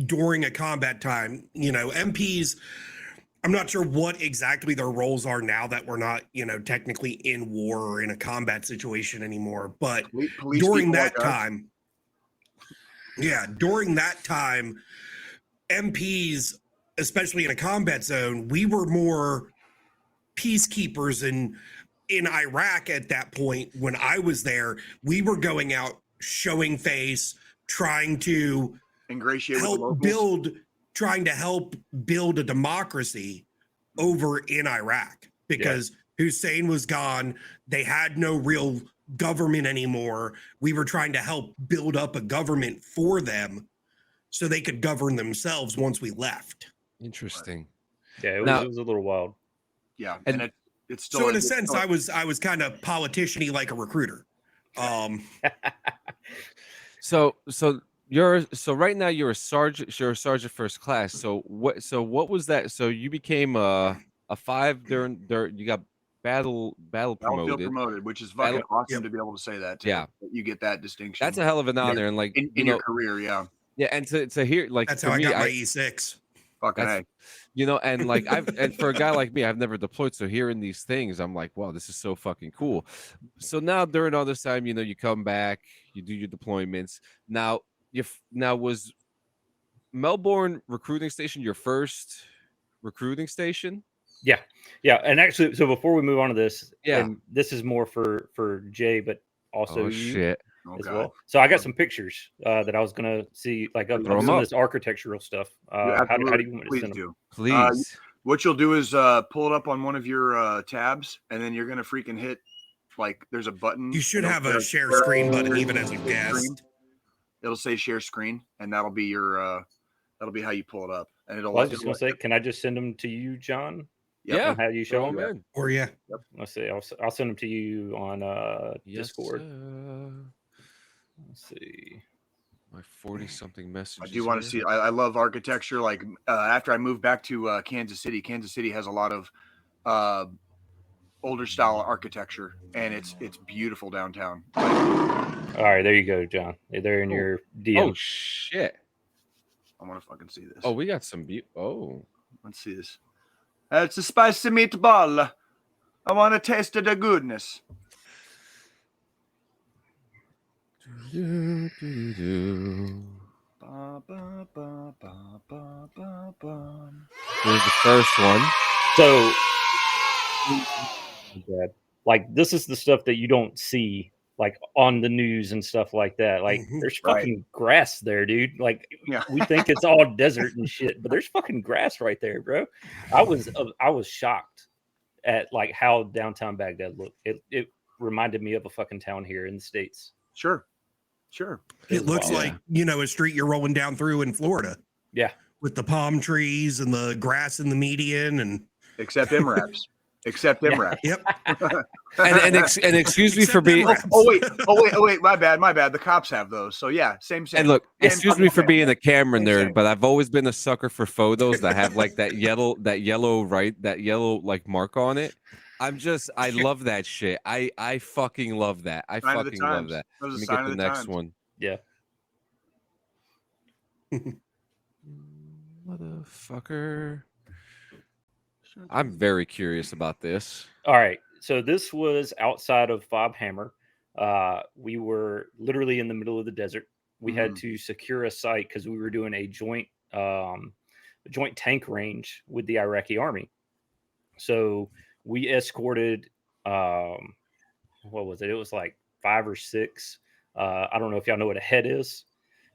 during a combat time, MPs. I'm not sure what exactly their roles are now that we're not, technically in war or in a combat situation anymore. But during that time, MPs, especially in a combat zone, we were more peacekeepers. And in Iraq at that point, when I was there, we were going out, showing face, trying to ingratiate help help build a democracy over in Iraq, because Hussein was gone. They had no real government anymore. We were trying to help build up a government for them so they could govern themselves once we left. Interesting. Yeah, Now- it was a little wild. Yeah, And- and it's still So in a it's sense, still- I was kind of politician-y like a recruiter. So right now you're a sergeant. You're a sergeant first class. So what was that? So you became a 5 during you got battle Battlefield promoted. promoted, which is fucking Battle- awesome Yep. to be able to say that. Too, Yeah. that you get that distinction. That's a hell of an honor, and like in you your know, career, yeah. yeah, and to hear like That's for how I me, got my E6. Fucking That's- A. you know, and like and for a guy like me, I've never deployed, so hearing these things, I'm like, wow, this is so fucking cool. So now during all this time, you know, you come back, you do your deployments. Now was Melbourne recruiting station your first recruiting station? Yeah, and actually, so before we move on to this, Yeah. and this is more for Jay, but also Oh you shit! Oh, as God. well. So I got some pictures that I was gonna see, like of Throw 'em some of up. this architectural stuff. You How do absolutely- you want me to please send them? do. Please. What you'll do is pull it up on one of your tabs, and then you're gonna freaking hit like there's a button. You should It'll have a share screen button, even as a screen. guest. It'll say share screen, and that'll be your that'll be how you pull it up, and it'll. Well, I was just gonna say, can I just send them to you, John? Yep. Yeah. And have you show Throw 'em them? in. Or yeah, Let's see. I'll send them to you on Yes, Discord. sir. Let's see. My 40-something message. I do want to see. I love architecture. Like after I moved back to Kansas City has a lot of older style architecture, and it's beautiful downtown. All right, there you go, John. They're in Oh. your DM. Oh shit! I want to fucking see this. Oh, we got some. Oh, Let's see this. It's a spicy meatball. I want to taste the goodness. Ba, ba, ba, ba, ba, ba, ba. here's the first one. So, like, this is the stuff that you don't see, like, on the news and stuff like that. Like, Mhm. there's Right. fucking grass there, dude. Like, Yeah. we think it's all desert and shit, but there's fucking grass right there, bro. I was shocked at like how downtown Baghdad looked. It reminded me of a fucking town here in the States. Sure. it looks wild. like, you know, a street you're rolling down through in Florida. Yeah. With the palm trees and the grass in the median. And Except MRAPs. Except MRAPs. yep. And excuse me for Except being. MRAPs. Oh wait. My bad. The cops have those. So yeah, same. And look, Same excuse fucking me for thing. being a camera Same nerd, thing. but I've always been a sucker for photos that have like that yellow like mark on it. I love that shit. I fucking love that. I Sign of the fucking love times. that. That was Let a me sign get of the the next times. one. Yeah. Motherfucker. I'm very curious about this. All right. So this was outside of Fob Hammer. We were literally in the middle of the desert. We had to secure a site because we were doing a joint tank range with the Iraqi army. So we escorted what was it? It was like 5 or 6. I don't know if y'all know what a het is.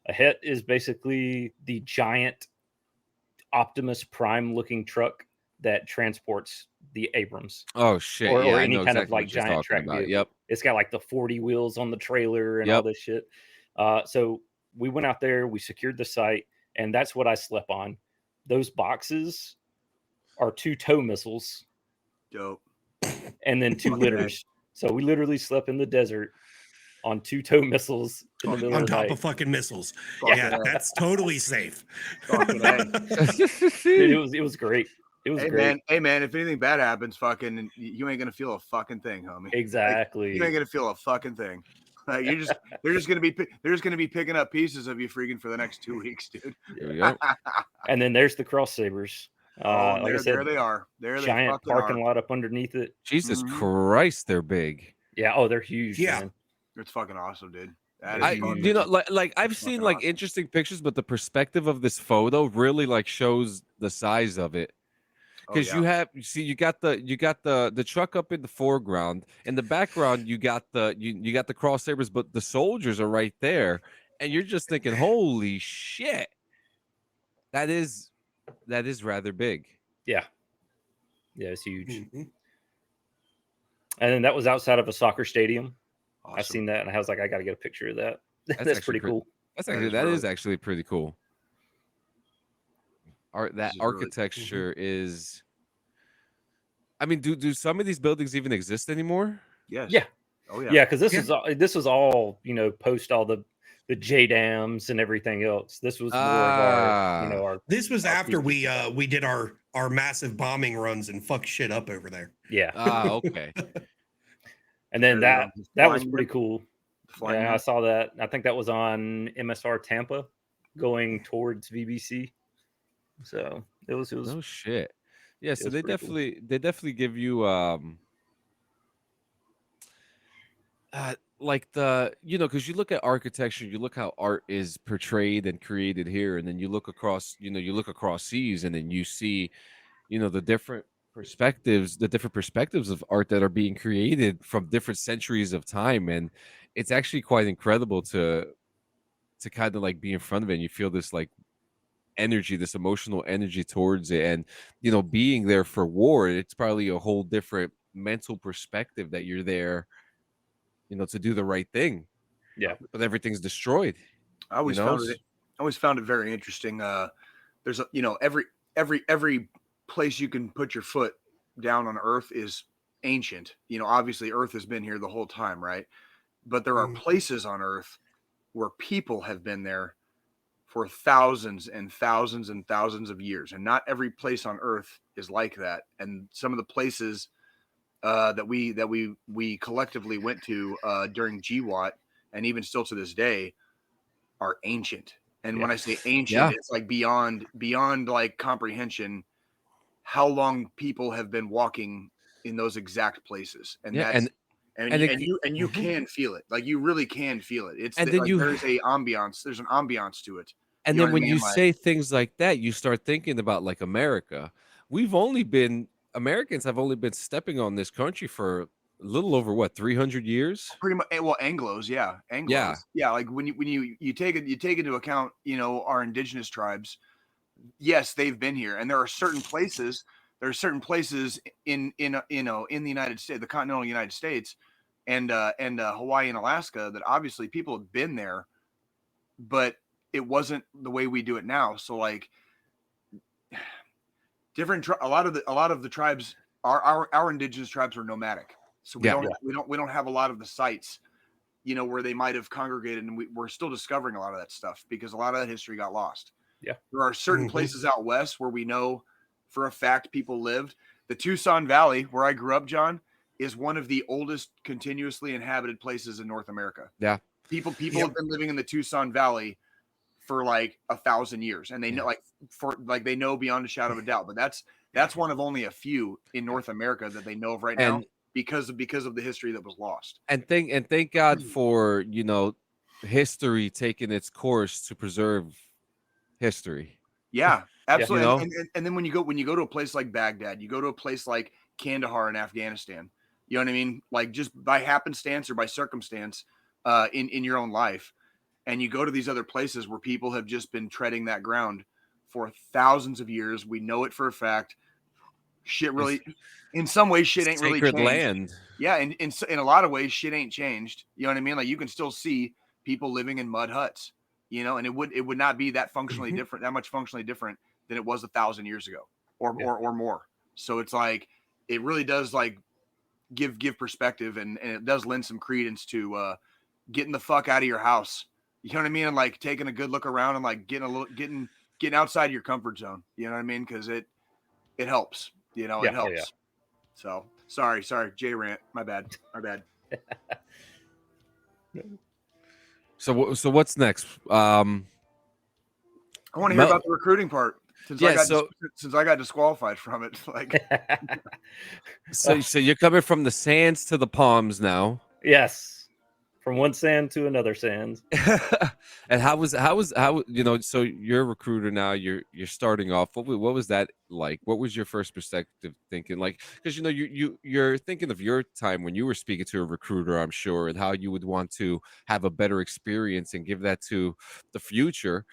A het is basically the giant Optimus Prime looking truck that transports the Abrams. Oh shit! Or I any know kind of, exactly like, what you're giant talking track about. vehicle. Yep. It's got like the 40 wheels on the trailer and all Yep. this shit. So we went out there, we secured the site, and that's what I slept on. Those boxes are 2 tow missiles Dope. and then 2 Okay. litters. So we literally slept in the desert on 2 tow missiles in the middle On of the top night. of fucking missiles. Fucking Yeah, A. that's totally safe. Fucking A. Dude, it was great. It was great. Hey man, if anything bad happens, fucking, you ain't gonna feel a fucking thing, homie. Exactly. You ain't gonna feel a fucking thing. They're just gonna be picking up pieces of you freaking for the next 2 weeks, dude. Here we go. And then there's the cross sabers. Like I said, there they are. There they giant fucking parking are. lot up underneath it. Jesus Mhm. Christ, they're big. Yeah. Oh, they're huge. Yeah. Man. It's fucking awesome, dude. That is I, fucking- you know, like I've It's seen fucking like awesome. interesting pictures, but the perspective of this photo really like shows the size of it. Oh, Because yeah. you got the truck up in the foreground. In the background, you got you got the cross sabers, but the soldiers are right there, and you're just thinking, "Holy shit, that is rather big." Yeah. Yeah, it's huge. Mhm. And then that was outside of a soccer stadium. I Awesome. seen that and I was like, I got to get a picture of that. That's actually pretty pretty- cool. That's That actually is that really- is actually pretty cool. Art that This is really- architecture is. I mean, do some of these buildings even exist anymore? Yes. Yeah. Oh yeah. Yeah, because Yeah. this was all, you know, post all the J dams and everything else. This was more of our, you know, our This was our after peak. we did our massive bombing runs and fuck shit up over there. Yeah. Okay. And then There you go. that was Flying pretty Map. cool. Flying Yeah, I Map. saw that. I think that was on MSR Tampa going towards VBC. So it was No shit. Yeah, so was they pretty cool. definitely give you like the because you look at architecture, you look how art is portrayed and created here, and then you look across seas, and then you see the different perspectives of art that are being created from different centuries of time, and it's actually quite incredible to kind of like be in front of it, and you feel this like energy, this emotional energy towards it, and being there for war, it's probably a whole different mental perspective that you're there to do the right thing, Yeah. but everything's destroyed. I always found it very interesting. There's every place you can put your foot down on Earth is ancient. Obviously Earth has been here the whole time, right? But there are places on Earth where people have been there for thousands and thousands and thousands of years, and not every place on Earth is like that. And some of the places that we collectively went to during GWAT, and even still to this day, are ancient. And when I say ancient, it's like beyond like comprehension how long people have been walking in those exact places. And that's you can feel it. Like you really can feel it. It's And then there's an ambiance to it. and then when you say things like that, you start thinking about like America. Americans have only been stepping on this country for a little over 300 years. Pretty much. Well, Anglos, yeah, yeah. Like when you take into account, our indigenous tribes. Yes, they've been here, and there are certain places. There are certain places in the United States, the continental United States, and Hawaii and Alaska that obviously people have been there, but it wasn't the way we do it now. So like a lot of the tribes, our indigenous tribes are nomadic. So we don't have a lot of the sites, where they might have congregated, and we're still discovering a lot of that stuff because a lot of that history got lost. Yeah. There are certain places out west where we know for a fact people lived. The Tucson Valley, where I grew up, John, is one of the oldest continuously inhabited places in North America. Yeah. People have been living in the Tucson Valley for like 1,000 years, and they know they know beyond a shadow of a doubt. But that's one of only a few in North America that they know of right now because of the history that was lost. And thank God for history taking its course to preserve history. Yeah, absolutely. Yeah. And then when you go to a place like Baghdad, you go to a place like Kandahar in Afghanistan, you know what I mean? Like just by happenstance or by circumstance in your own life. And you go to these other places where people have just been treading that ground for thousands of years. We know it for a fact. Shit really, in some ways, shit ain't really changed. Land. Yeah, in a lot of ways, shit ain't changed. You know what I mean? Like you can still see people living in mud huts. And it would not be that functionally different, that much functionally different than it was 1,000 years ago or more. So it's like, it really does like give perspective, and it does lend some credence to getting the fuck out of your house. You know what I mean? And like taking a good look around and like getting outside your comfort zone. You know what I mean? Cause it helps, it helps. Yeah. So sorry. J rant. My bad. So what's next? I want to hear about the recruiting part since I got disqualified from it. Like, so you're coming from the sands to the palms now. Yes, from one sand to another sand. And how so you're a recruiter now. You're starting off. What was that like? What was your first perspective thinking? Like, because you're thinking of your time when you were speaking to a recruiter, I'm sure, and how you would want to have a better experience and give that to the future.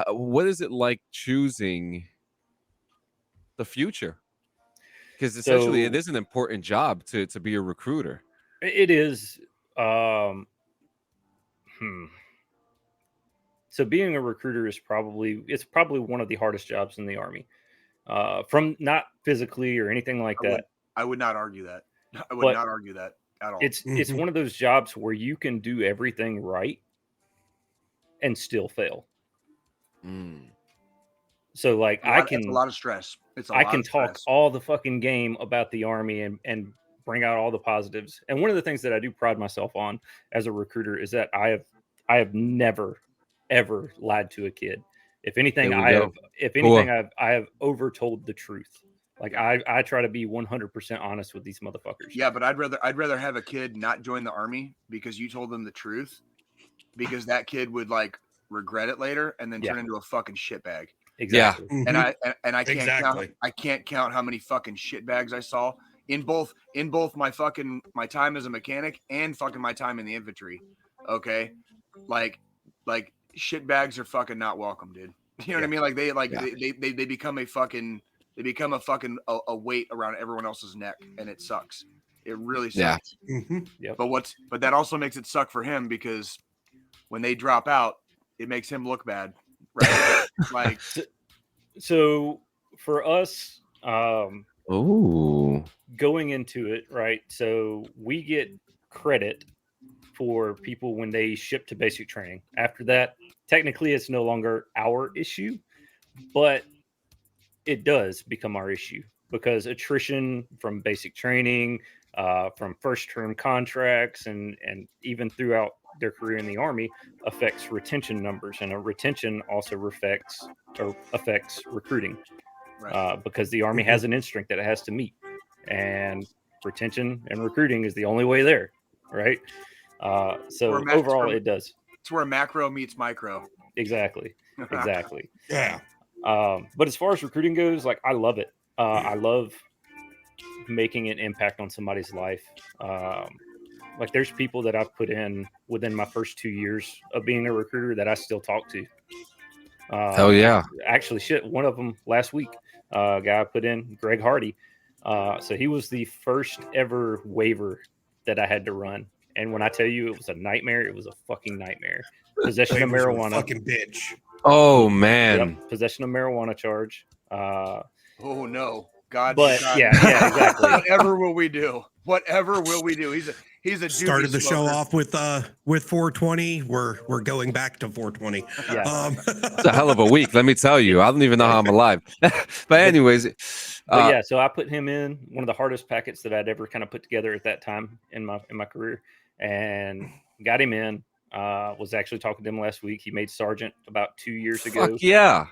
What is it like choosing the future? Because essentially, it is an important job to be a recruiter. It is. So being a recruiter is probably one of the hardest jobs in the Army. From not physically or anything like that. I would not argue that. I would But not argue that at all. It's one of those jobs where you can do everything right and still fail. So like it's a lot of stress. I can talk all the fucking game about the Army and bring out all the positives. And one of the things that I do pride myself on as a recruiter is that I have never ever lied to a kid. If anything, I have overtold the truth. Like I try to be 100% honest with these motherfuckers. Yeah, but I'd rather have a kid not join the Army because you told them the truth, because that kid would like regret it later and then turn into a fucking shitbag. Exactly. Yeah. And I can't count how many fucking shitbags I saw in both my time as a mechanic and fucking my time in the infantry. Okay, like shitbags are fucking not welcome, dude. You know what I mean? Like they become a fucking weight around everyone else's neck, and it sucks. It really sucks. Yeah. But that also makes it suck for him, because when they drop out, it makes him look bad, right? Like, so for us, going into it, right? So we get credit for people when they ship to basic training. After that, technically, it's no longer our issue, but it does become our issue because attrition from basic training, from first term contracts, and even throughout their career in the Army affects retention numbers, and a retention also affects recruiting, right? Because the Army has an end strength that it has to meet, and retention and recruiting is the only way there, right? So overall, it does. It's where macro meets micro. Exactly. Yeah. But as far as recruiting goes, like, I love it. I love making an impact on somebody's life. Like, there's people that I've put in within my first 2 years of being a recruiter that I still talk to. Hell yeah. Actually, one of them last week, guy I put in, Greg Hardy. So he was the first ever waiver that I had to run. And when I tell you it was a nightmare, it was a fucking nightmare. Possession of marijuana. Fucking bitch. Oh, man. Yep, possession of marijuana charge. Oh, no. God. Yeah, exactly. Whatever will we do? He's a started the show smoker. off with 420. We're going back to 420. Yeah. It's a hell of a week, let me tell you. I don't even know how I'm alive. But anyways, so I put him in one of the hardest packets that I'd ever kind of put together at that time in my career, and got him in. Was actually talking to him last week. He made sergeant about 2 years ago. Fuck yeah.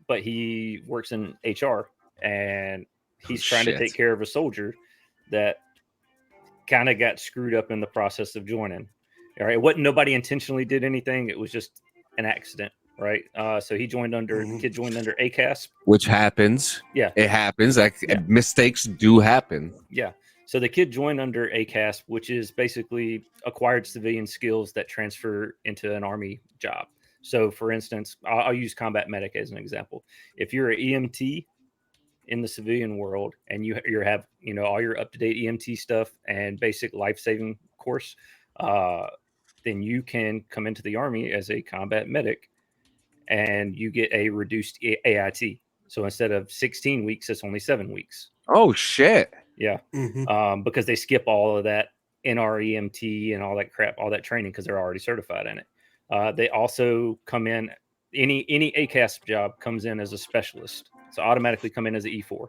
But he works in HR, and he's trying to take care of a soldier that kind of got screwed up in the process of joining. All right. Nobody intentionally did anything. It was just an accident. Right. So he joined under ACASP. Which happens. Yeah. It happens. Mistakes do happen. Yeah. So the kid joined under ACASP, which is basically acquired civilian skills that transfer into an Army job. So, for instance, I'll use combat medic as an example. If you're an EMT in the civilian world and you have all your up-to-date EMT stuff and basic life-saving course, then you can come into the Army as a combat medic and you get a reduced AIT. So instead of 16 weeks, it's only 7 weeks. Oh, shit. Yeah. Because they skip all of that NREMT and all that crap, all that training, because they're already certified in it. They also come in, any ACASP job comes in as a specialist. So automatically come in as an E4.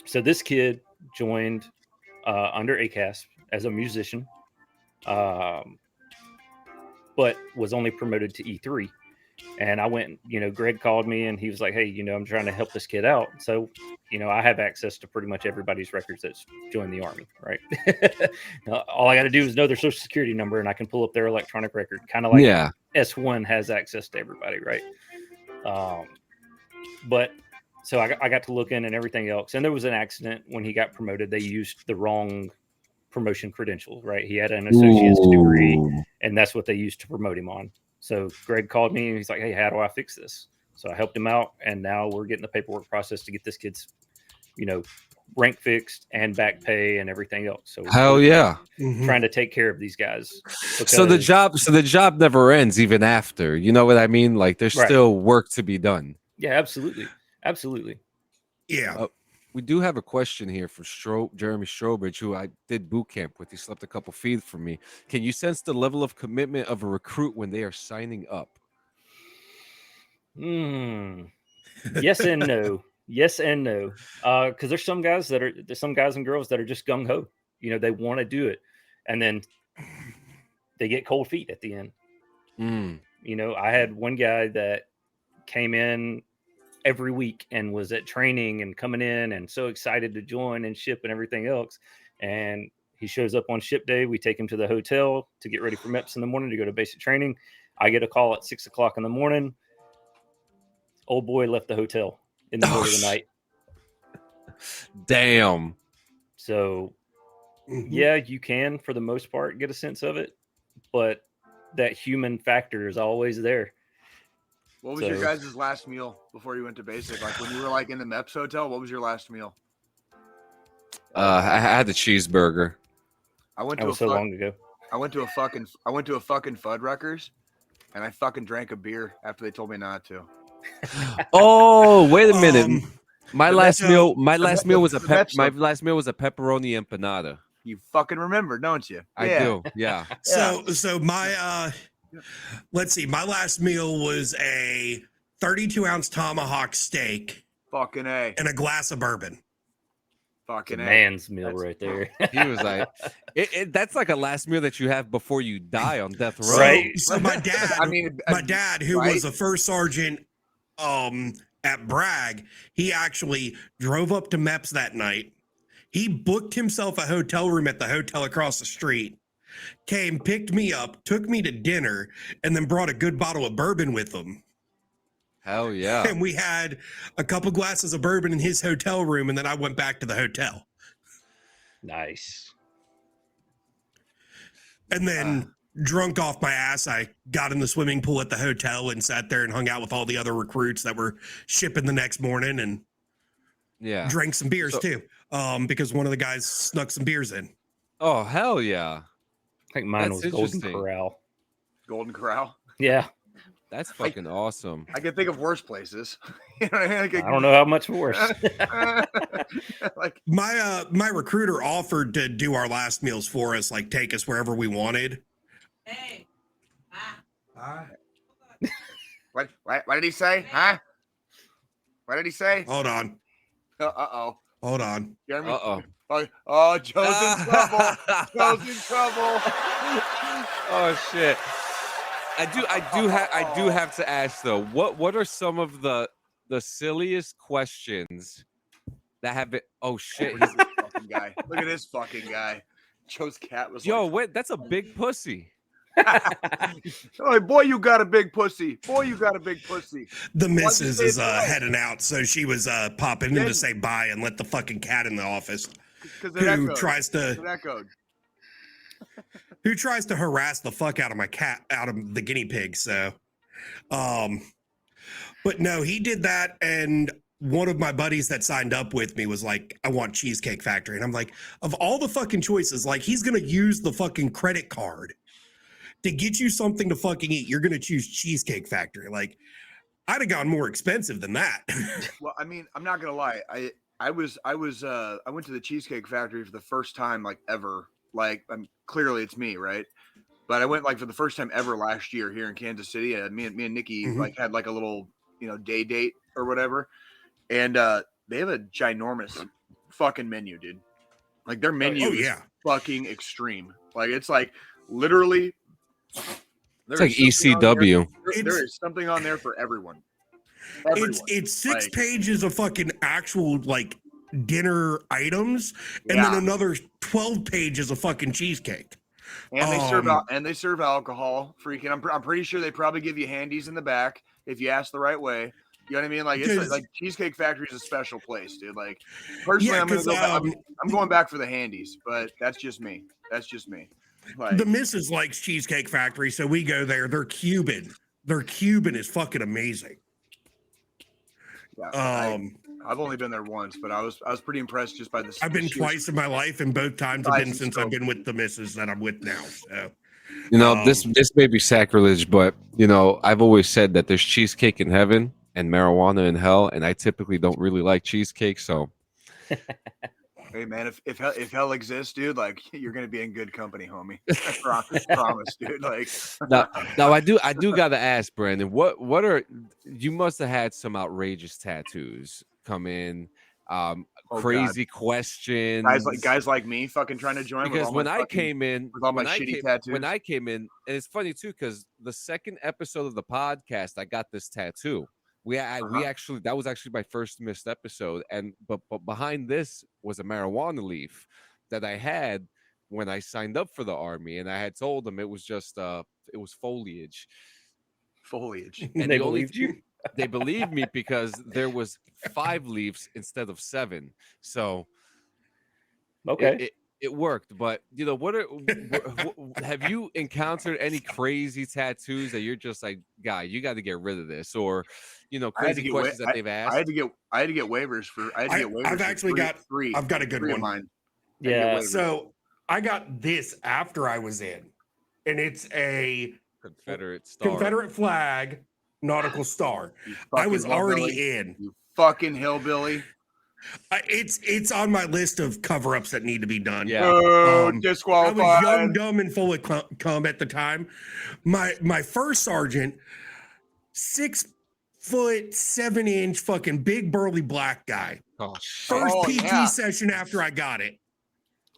So this kid joined under ACASP as a musician, but was only promoted to E3. And I went, Greg called me and he was like, hey, I'm trying to help this kid out. So, I have access to pretty much everybody's records that's joined the Army, right? All I got to do is know their social security number and I can pull up their electronic record, kind of like S1 has access to everybody, right? But so I got to look in and everything else. And there was an accident when he got promoted. They used the wrong promotion credentials, right? He had an associate's degree and that's what they used to promote him on. So Greg called me and he's like, hey, how do I fix this? So I helped him out. And now we're getting the paperwork process to get this kid's, rank fixed and back pay and everything else. So Hell yeah. trying to take care of these guys. So the job never ends even after. You know what I mean? Like there's Right. still work to be done. Yeah, absolutely. Absolutely. Yeah. We do have a question here from Jeremy Strobridge, who I did boot camp with. He slept a couple feet from me. Can you sense the level of commitment of a recruit when they are signing up? Yes and no. Yes and no. Because there's some guys and girls that are just gung ho. You know, they want to do it, and then they get cold feet at the end. You know, I had one guy that came in every week and was at training and coming in and so excited to join and ship and everything else. And he shows up on ship day. We take him to the hotel to get ready for MEPS in the morning to go to basic training. I get a call at 6 o'clock in the morning. Old boy left the hotel in the middle of the night. Damn. So, yeah, you can, for the most part, get a sense of it. But that human factor is always there. What was your guys' last meal before you went to basic? Like when you were like in the MEPS hotel, what was your last meal? I had the cheeseburger. I went to long ago. I went to a fucking Fuddruckers, and I fucking drank a beer after they told me not to. Oh, wait a minute. My last meal was a pepperoni empanada. You fucking remember, don't you? I do. Yeah. So my let's see, my last meal was a 32-ounce tomahawk steak. Fucking A. And a glass of bourbon. Fucking A. Man's meal right there. He was like, that's like a last meal that you have before you die on death row. Right. So my dad, who was a first sergeant at Bragg, he actually drove up to MEPS that night. He booked himself a hotel room at the hotel across the street, came, picked me up, took me to dinner, and then brought a good bottle of bourbon with him. Hell yeah. And we had a couple glasses of bourbon in his hotel room, and then I went back to the hotel. Nice. And then drunk off my ass, I got in the swimming pool at the hotel and sat there and hung out with all the other recruits that were shipping the next morning, and drank some beers too, because one of the guys snuck some beers in. Oh, hell yeah. I think mine was Golden Corral. Golden Corral? Yeah. That's fucking awesome. I can think of worse places. You know what I mean? I don't know how much worse. Like my recruiter offered to do our last meals for us, like take us wherever we wanted. Hey. Hi. What did he say? Huh? What did he say? Hold on. Hold on. Jeremy? Uh-oh. Joe's in trouble. Joe's in trouble. Oh shit. I do have to ask though, what are some of the silliest questions that have been shit. He's this fucking guy. Look at this fucking guy. Joe's cat was wait, that's a big pussy. Oh, boy, you got a big pussy. Boy, you got a big pussy. The missus is heading out, so she was popping in to say bye and let the fucking cat in the office. Who tries to harass the fuck out of my cat, out of the guinea pig. So, but no, he did that. And one of my buddies that signed up with me was like, I want Cheesecake Factory. And I'm like, of all the fucking choices, like he's going to use the fucking credit card to get you something to fucking eat. You're going to choose Cheesecake Factory. Like I'd have gone more expensive than that. Well, I mean, I'm not going to lie. I went to the Cheesecake Factory for the first time, like ever. Like, clearly it's me, right? But I went like for the first time ever last year here in Kansas City. And me and Nikki like had like a little, day date or whatever. And they have a ginormous fucking menu, dude. Like their menu is fucking extreme. Like it's like literally. It's like ECW. There is something on there for everyone. It's 6 pages of fucking actual like dinner items, and then another 12 pages of fucking cheesecake. And they serve alcohol. Freaking, I'm pretty sure they probably give you handies in the back if you ask the right way. You know what I mean? Like it's like Cheesecake Factory is a special place, dude. Like personally, I'm going back for the handies, but that's just me. Like, the missus likes Cheesecake Factory, so we go there. They're Cuban. Their Cuban is fucking amazing. Yeah, I've only been there once, but I was pretty impressed just by the. I've been sheer- twice in my life, and both times have been since I've been with the missus that I'm with now. So, this may be sacrilege, but I've always said that there's cheesecake in heaven and marijuana in hell, and I typically don't really like cheesecake, so. Hey man, if hell exists, dude, like you're gonna be in good company, homie. I promise, dude. Like now I do gotta ask, Brandon, what are you must have had some outrageous tattoos come in, crazy questions, guys like me fucking trying to join, because when I came in with all my shitty tattoos. When I came in, and it's funny too, because the second episode of the podcast, I got this tattoo. We actually, that was actually my first missed episode, but behind this was a marijuana leaf that I had when I signed up for the Army, and I had told them it was just it was foliage. And they believed you? They believed me because there was 5 leaves instead of 7. So okay, it worked. But have you encountered any crazy tattoos that you're just like, guy, you got to get rid of this, or crazy questions that they've asked? I had to get waivers for. I've actually got 3. I've got a good one. Mine. Yeah. So I got this after I was in, and it's a Confederate flag nautical star. I was already in. You fucking hillbilly. It's on my list of cover-ups that need to be done. Yeah. Disqualified. I was young, dumb, and full of cum at the time. My first sergeant, 6 foot 7 inch, fucking big burly black guy. Oh shit. First PT session after I got it.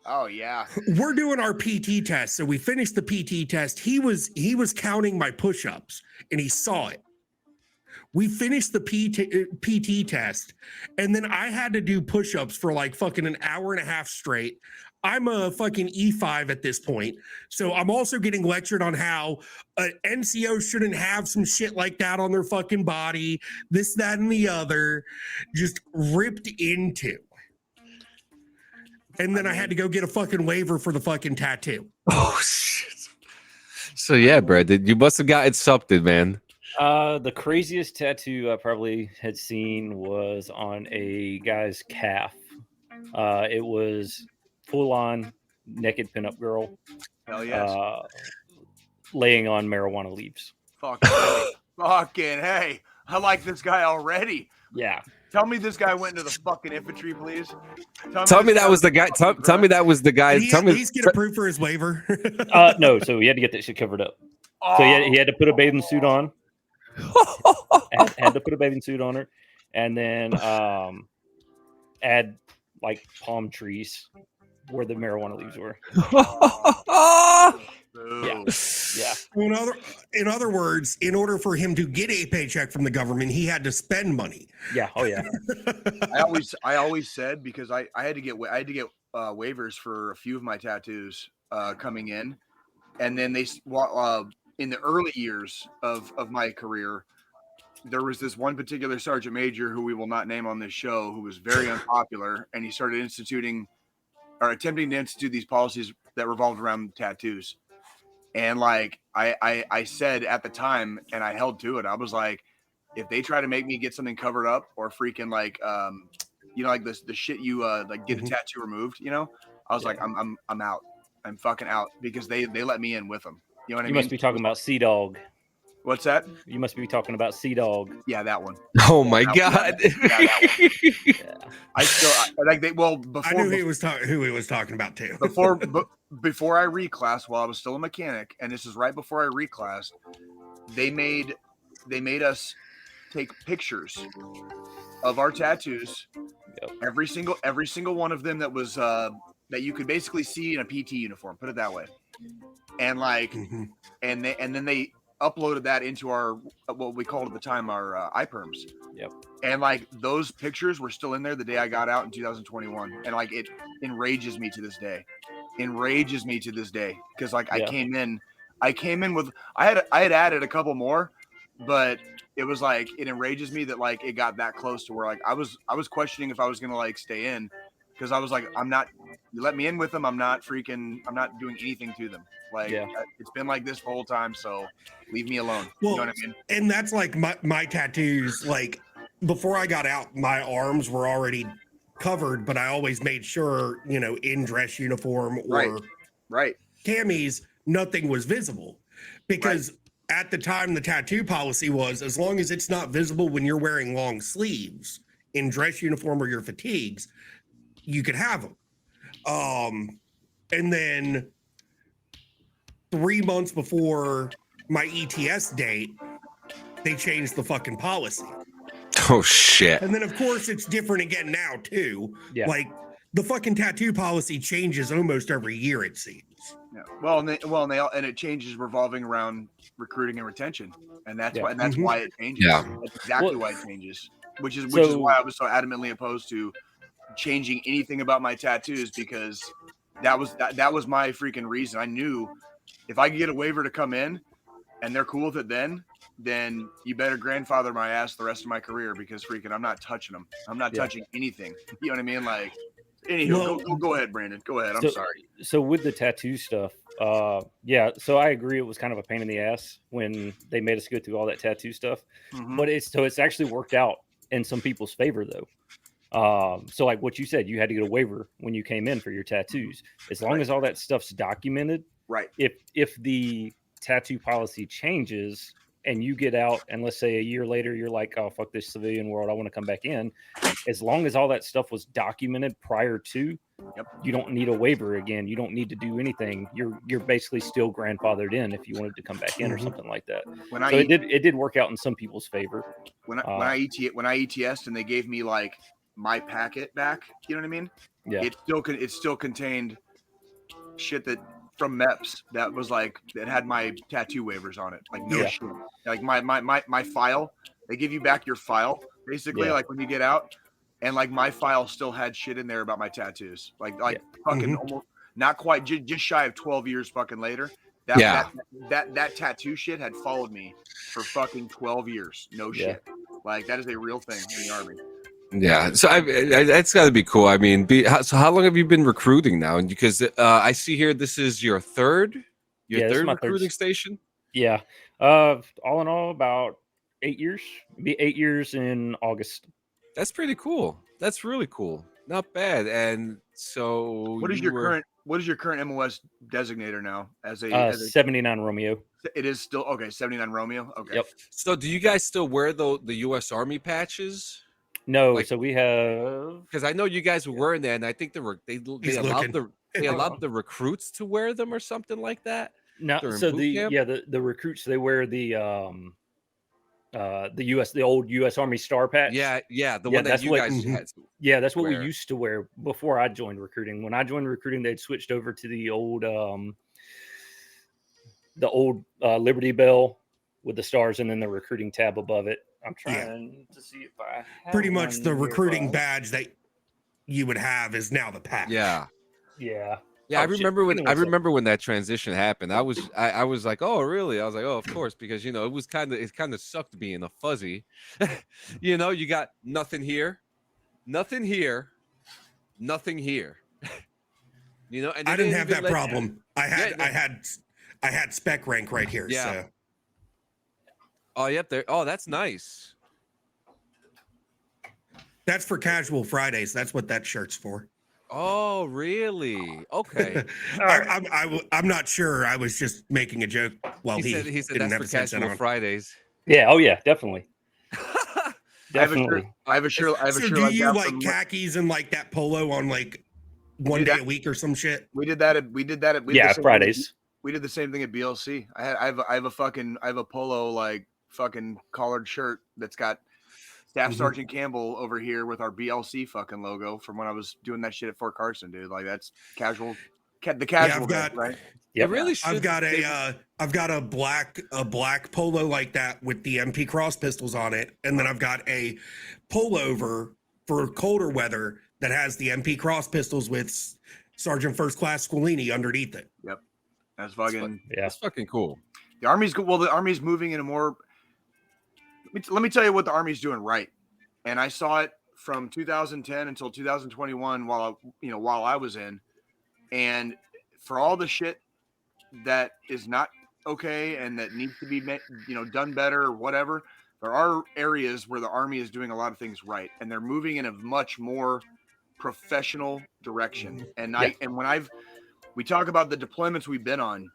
Oh yeah. We're doing our PT test, so we finished the PT test. He was counting my push-ups, and he saw it. We finished the PT test, and then I had to do push-ups for like fucking an hour and a half straight. I'm a fucking E5 at this point, so I'm also getting lectured on how an NCO shouldn't have some shit like that on their fucking body, this, that, and the other, just ripped into. And then I had to go get a fucking waiver for the fucking tattoo. Oh shit! So yeah, Brad, you must have gotten something, man. The craziest tattoo I probably had seen was on a guy's calf. It was full on naked pinup girl. Hell yes. Laying on marijuana leaves. Fucking hey. I like this guy already. Yeah. Tell me this guy went into the fucking infantry, please. Tell me that was the guy. Tell me that was the guy. Did he at least get approved for his waiver? No, so he had to get that shit covered up. So he had to put a bathing suit on. had to put a bathing suit on her, and then add like palm trees where the marijuana leaves were. Yeah. In other words, in order for him to get a paycheck from the government, he had to spend money. Yeah. Oh yeah. I always said, because I had to get waivers for a few of my tattoos coming in, and then they in the early years of my career, there was this one particular sergeant major who we will not name on this show, who was very unpopular, and he started attempting to institute these policies that revolved around tattoos. And like I said at the time, and I held to it, I was like, if they try to make me get something covered up, or freaking like like the shit you like get a tattoo removed, I was like, I'm out. I'm fucking out, because they let me in with them. You know what I mean? You must be talking about Sea Dog. What's that? You must be talking about Sea Dog. Yeah, that one. Oh my god! Yeah. I knew who he was talking about too. Before I reclassed, while I was still a mechanic, and this is right before I reclassed, they made us take pictures of our tattoos. Yep. Every single one of them that was that you could basically see in a PT uniform. Put it that way. And like, and then they uploaded that into our, what we called at the time, our iPerms. Yep. And like, those pictures were still in there the day I got out in 2021. And like, it enrages me to this day. Because like, I came in with, I had added a couple more, but it was like, it enrages me that like it got that close to where like I was questioning if I was gonna like stay in, because I was like, you let me in with them, I'm not doing anything to them. Like, it's been like this the whole time, so leave me alone. Well, you know what I mean? And that's like my tattoos. Like, before I got out, my arms were already covered, but I always made sure, in dress uniform or Right. camis, nothing was visible. Because at the time, the tattoo policy was as long as it's not visible when you're wearing long sleeves in dress uniform or your fatigues, you could have them. And then 3 months before my ETS date, they changed the fucking policy. Oh shit. And then of course it's different again now too. Yeah. Like the fucking tattoo policy changes almost every year, it seems. Yeah. Well, and it changes revolving around recruiting and retention, and that's why why it changes. Yeah. That's exactly why it changes. Which is why I was so adamantly opposed to changing anything about my tattoos, because that was my freaking reason. I knew if I could get a waiver to come in and they're cool with it, then you better grandfather my ass the rest of my career, because freaking I'm not touching them. I'm not touching anything. You know what I mean? Like, anywho, go ahead, Brandon. Go ahead. I'm sorry. So with the tattoo stuff, so I agree it was kind of a pain in the ass when they made us go through all that tattoo stuff. Mm-hmm. But it's actually worked out in some people's favor though. So like what you said, you had to get a waiver when you came in for your tattoos. As long as all that stuff's documented, right? If the tattoo policy changes and you get out, and let's say a year later you're like, oh fuck this civilian world, I want to come back in. As long as all that stuff was documented prior to, you don't need a waiver again. You don't need to do anything. You're basically still grandfathered in if you wanted to come back in or something like that. It did work out in some people's favor. When I ETS'd and they gave me like my packet back, you know what I mean? Yeah. It still contained shit that from MEPS that was like that had my tattoo waivers on it. Like shit. Like my file. They give you back your file basically like when you get out, and like my file still had shit in there about my tattoos. Like fucking almost not quite just shy of 12 years fucking later. That tattoo shit had followed me for fucking 12 years. No shit. Like that is a real thing in the Army. Yeah, so that's got to be cool. I mean, so how long have you been recruiting now? And because I see here, this is your third recruiting station. Yeah, all in all, about 8 years. It'll be 8 years in August. That's pretty cool. That's really cool. Not bad. And so, what is your current MOS designator now? As a 79 Romeo. It is still okay. 79 Romeo. Okay. Yep. So, do you guys still wear the U.S. Army patches? No, so we have, because I know you guys were wearing that, and I think they allowed the recruits to wear them or something like that. No, so the recruits, they wear the old U.S. Army star patch. The one that you guys had. Yeah, that's what we used to wear before I joined recruiting. When I joined recruiting, they'd switched over to the old Liberty Bell with the stars and then the recruiting tab above it. I'm trying to see if I have pretty much the recruiting badge that you would have is now the patch. Yeah. I remember when that transition happened. I was like, oh really? I was like, oh, of course, because it kind of sucked being a fuzzy. You got nothing here, nothing here, nothing here. And I didn't have that problem. I had spec rank right here. Yeah. So. Oh, yep. There. Oh, that's nice. That's for casual Fridays. That's what that shirt's for. Oh, really? Okay. I'm not sure. I was just making a joke while he said didn't that's have for casual Fridays. Yeah. Oh, yeah. Definitely. Definitely. I have a shirt. So do you like khakis and like that polo on like one day a week or some shit? We did that at Fridays. We did the same thing at BLC. I have a polo like fucking collared shirt that's got Staff Sergeant Campbell over here with our BLC fucking logo from when I was doing that shit at Fort Carson, dude. Like that's casual. The casual, right? Yeah, really. Should. I've got a black polo like that with the MP cross pistols on it, and then I've got a pullover for colder weather that has the MP cross pistols with Sergeant First Class Squilini underneath it. Yep, that's fucking that's fucking cool. The Army's moving in a more. Let me tell you what the Army's doing right, and I saw it from 2010 until 2021 while I was in, and for all the shit that is not okay and that needs to be done better or whatever, there are areas where the Army is doing a lot of things right, and they're moving in a much more professional direction. And we talk about the deployments we've been on.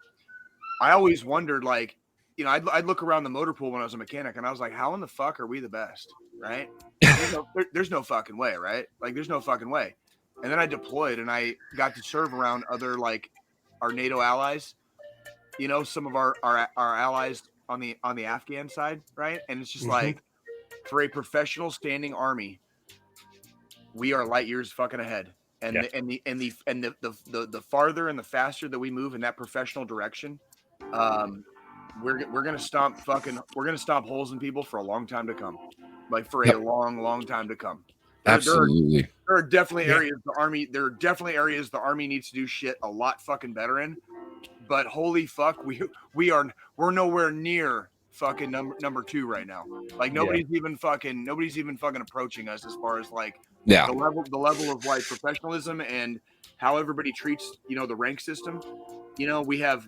I always wondered, like, you know, I'd look around the motor pool when I was a mechanic, and I was like, how in the fuck are we the best, right? There's no fucking way, right? Like, there's no fucking way. And then I deployed, and I got to serve around other, like, our NATO allies, you know, some of our allies on the Afghan side, right? And it's just like, for a professional standing Army, we are light years fucking ahead. And the farther and the faster that we move in that professional direction, we're gonna stomp holes in people for a long time to come, like for a long time to come. Absolutely. There are definitely areas the Army needs to do shit a lot fucking better in, but holy fuck, we're nowhere near fucking number 2 right now. Like nobody's even fucking approaching us as far as like the level of like professionalism and how everybody treats, you know, the rank system. You know, we have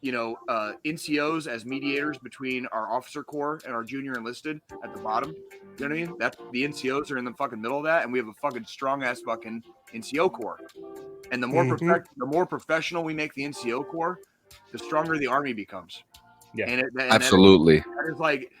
NCOs as mediators between our officer corps and our junior enlisted at the bottom. You know what I mean? That's the NCOs are in the fucking middle of that, and we have a fucking strong ass fucking NCO corps. And the more professional we make the NCO corps, the stronger the Army becomes. Yeah, and absolutely. That is like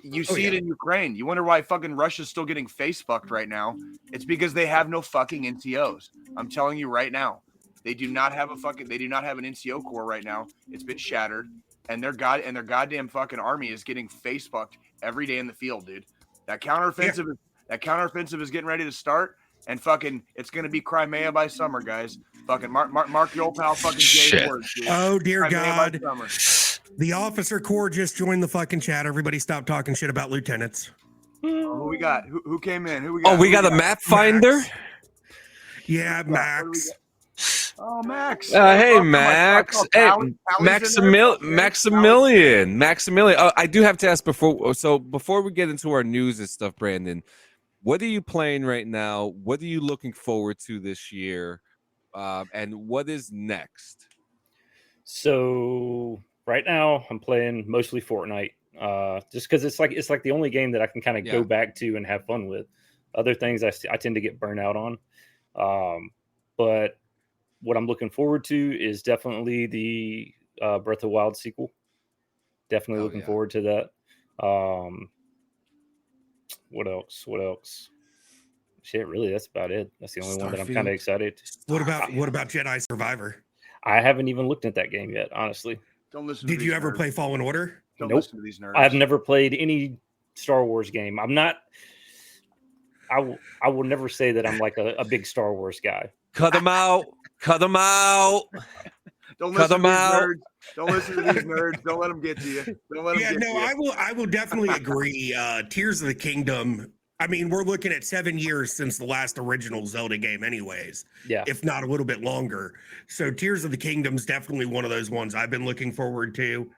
you see it in Ukraine. You wonder why fucking Russia's still getting face fucked right now. It's because they have no fucking NCOs. I'm telling you right now. They do not have an NCO corps right now. It's been shattered, and their goddamn fucking Army is getting face fucked every day in the field, dude. That counteroffensive is getting ready to start, and fucking it's gonna be Crimea by summer, guys. Fucking mark your old pal fucking Jay's words, dude. Oh dear Crimea God! The officer corps just joined the fucking chat. Everybody stop talking shit about lieutenants. Who we got? Who came in? Who we got? Oh, we got a map finder. Max. Yeah, Max. Oh, Max. Hey, Max. Hey, Maximilian. Oh, I do have to ask before we get into our news and stuff, Brandon, what are you playing right now? What are you looking forward to this year? And what is next? So right now I'm playing mostly Fortnite, just because it's like the only game that I can kind of go back to and have fun with. Other things I tend to get burnt out on. But what I'm looking forward to is definitely the Breath of the Wild sequel. Definitely looking forward to that. What else? Shit, really, that's about it. That's the only one that I'm kind of excited. What about Jedi Survivor? I haven't even looked at that game yet, honestly. Don't listen. Did you ever play Fallen Order? Don't listen to these nerds. I've never played any Star Wars game. I'm not. I will never say that I'm like a big Star Wars guy. Cut them out. Don't listen to these nerds. Don't listen to these nerds. Don't let them get to you. Don't let them get to you. I will definitely agree. Tears of the Kingdom. I mean, we're looking at 7 years since the last original Zelda game anyways. Yeah. If not a little bit longer. So Tears of the Kingdom is definitely one of those ones I've been looking forward to.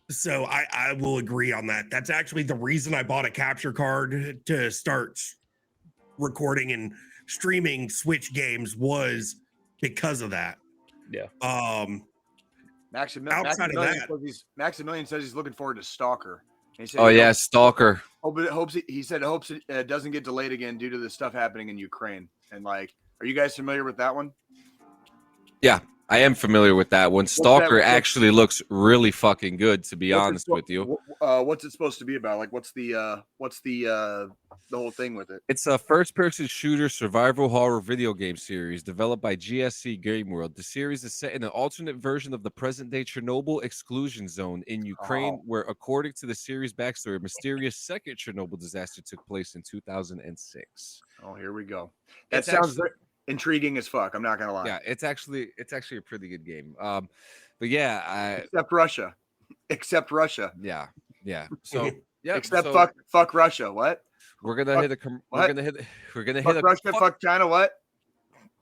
So I will agree on that. That's actually the reason I bought a capture card to start recording and streaming Switch games was because of that. Yeah. Maximilian says he's looking forward to Stalker. He said Stalker. Hopes it doesn't get delayed again due to the stuff happening in Ukraine. And like, are you guys familiar with that one? Yeah, I am familiar with that one. Stalker actually looks really fucking good, to be honest with you. What's it supposed to be about? Like, what's the whole thing with it? It's a first-person shooter survival horror video game series developed by GSC Game World. The series is set in an alternate version of the present-day Chernobyl exclusion zone in Ukraine, where, according to the series backstory, a mysterious second Chernobyl disaster took place in 2006. Oh, here we go. That sounds intriguing as fuck. I'm not gonna lie. Yeah, it's actually a pretty good game. But yeah, except Russia. Yeah. So yeah. Except fuck Russia. What? We're gonna hit Russia. Fuck China. What?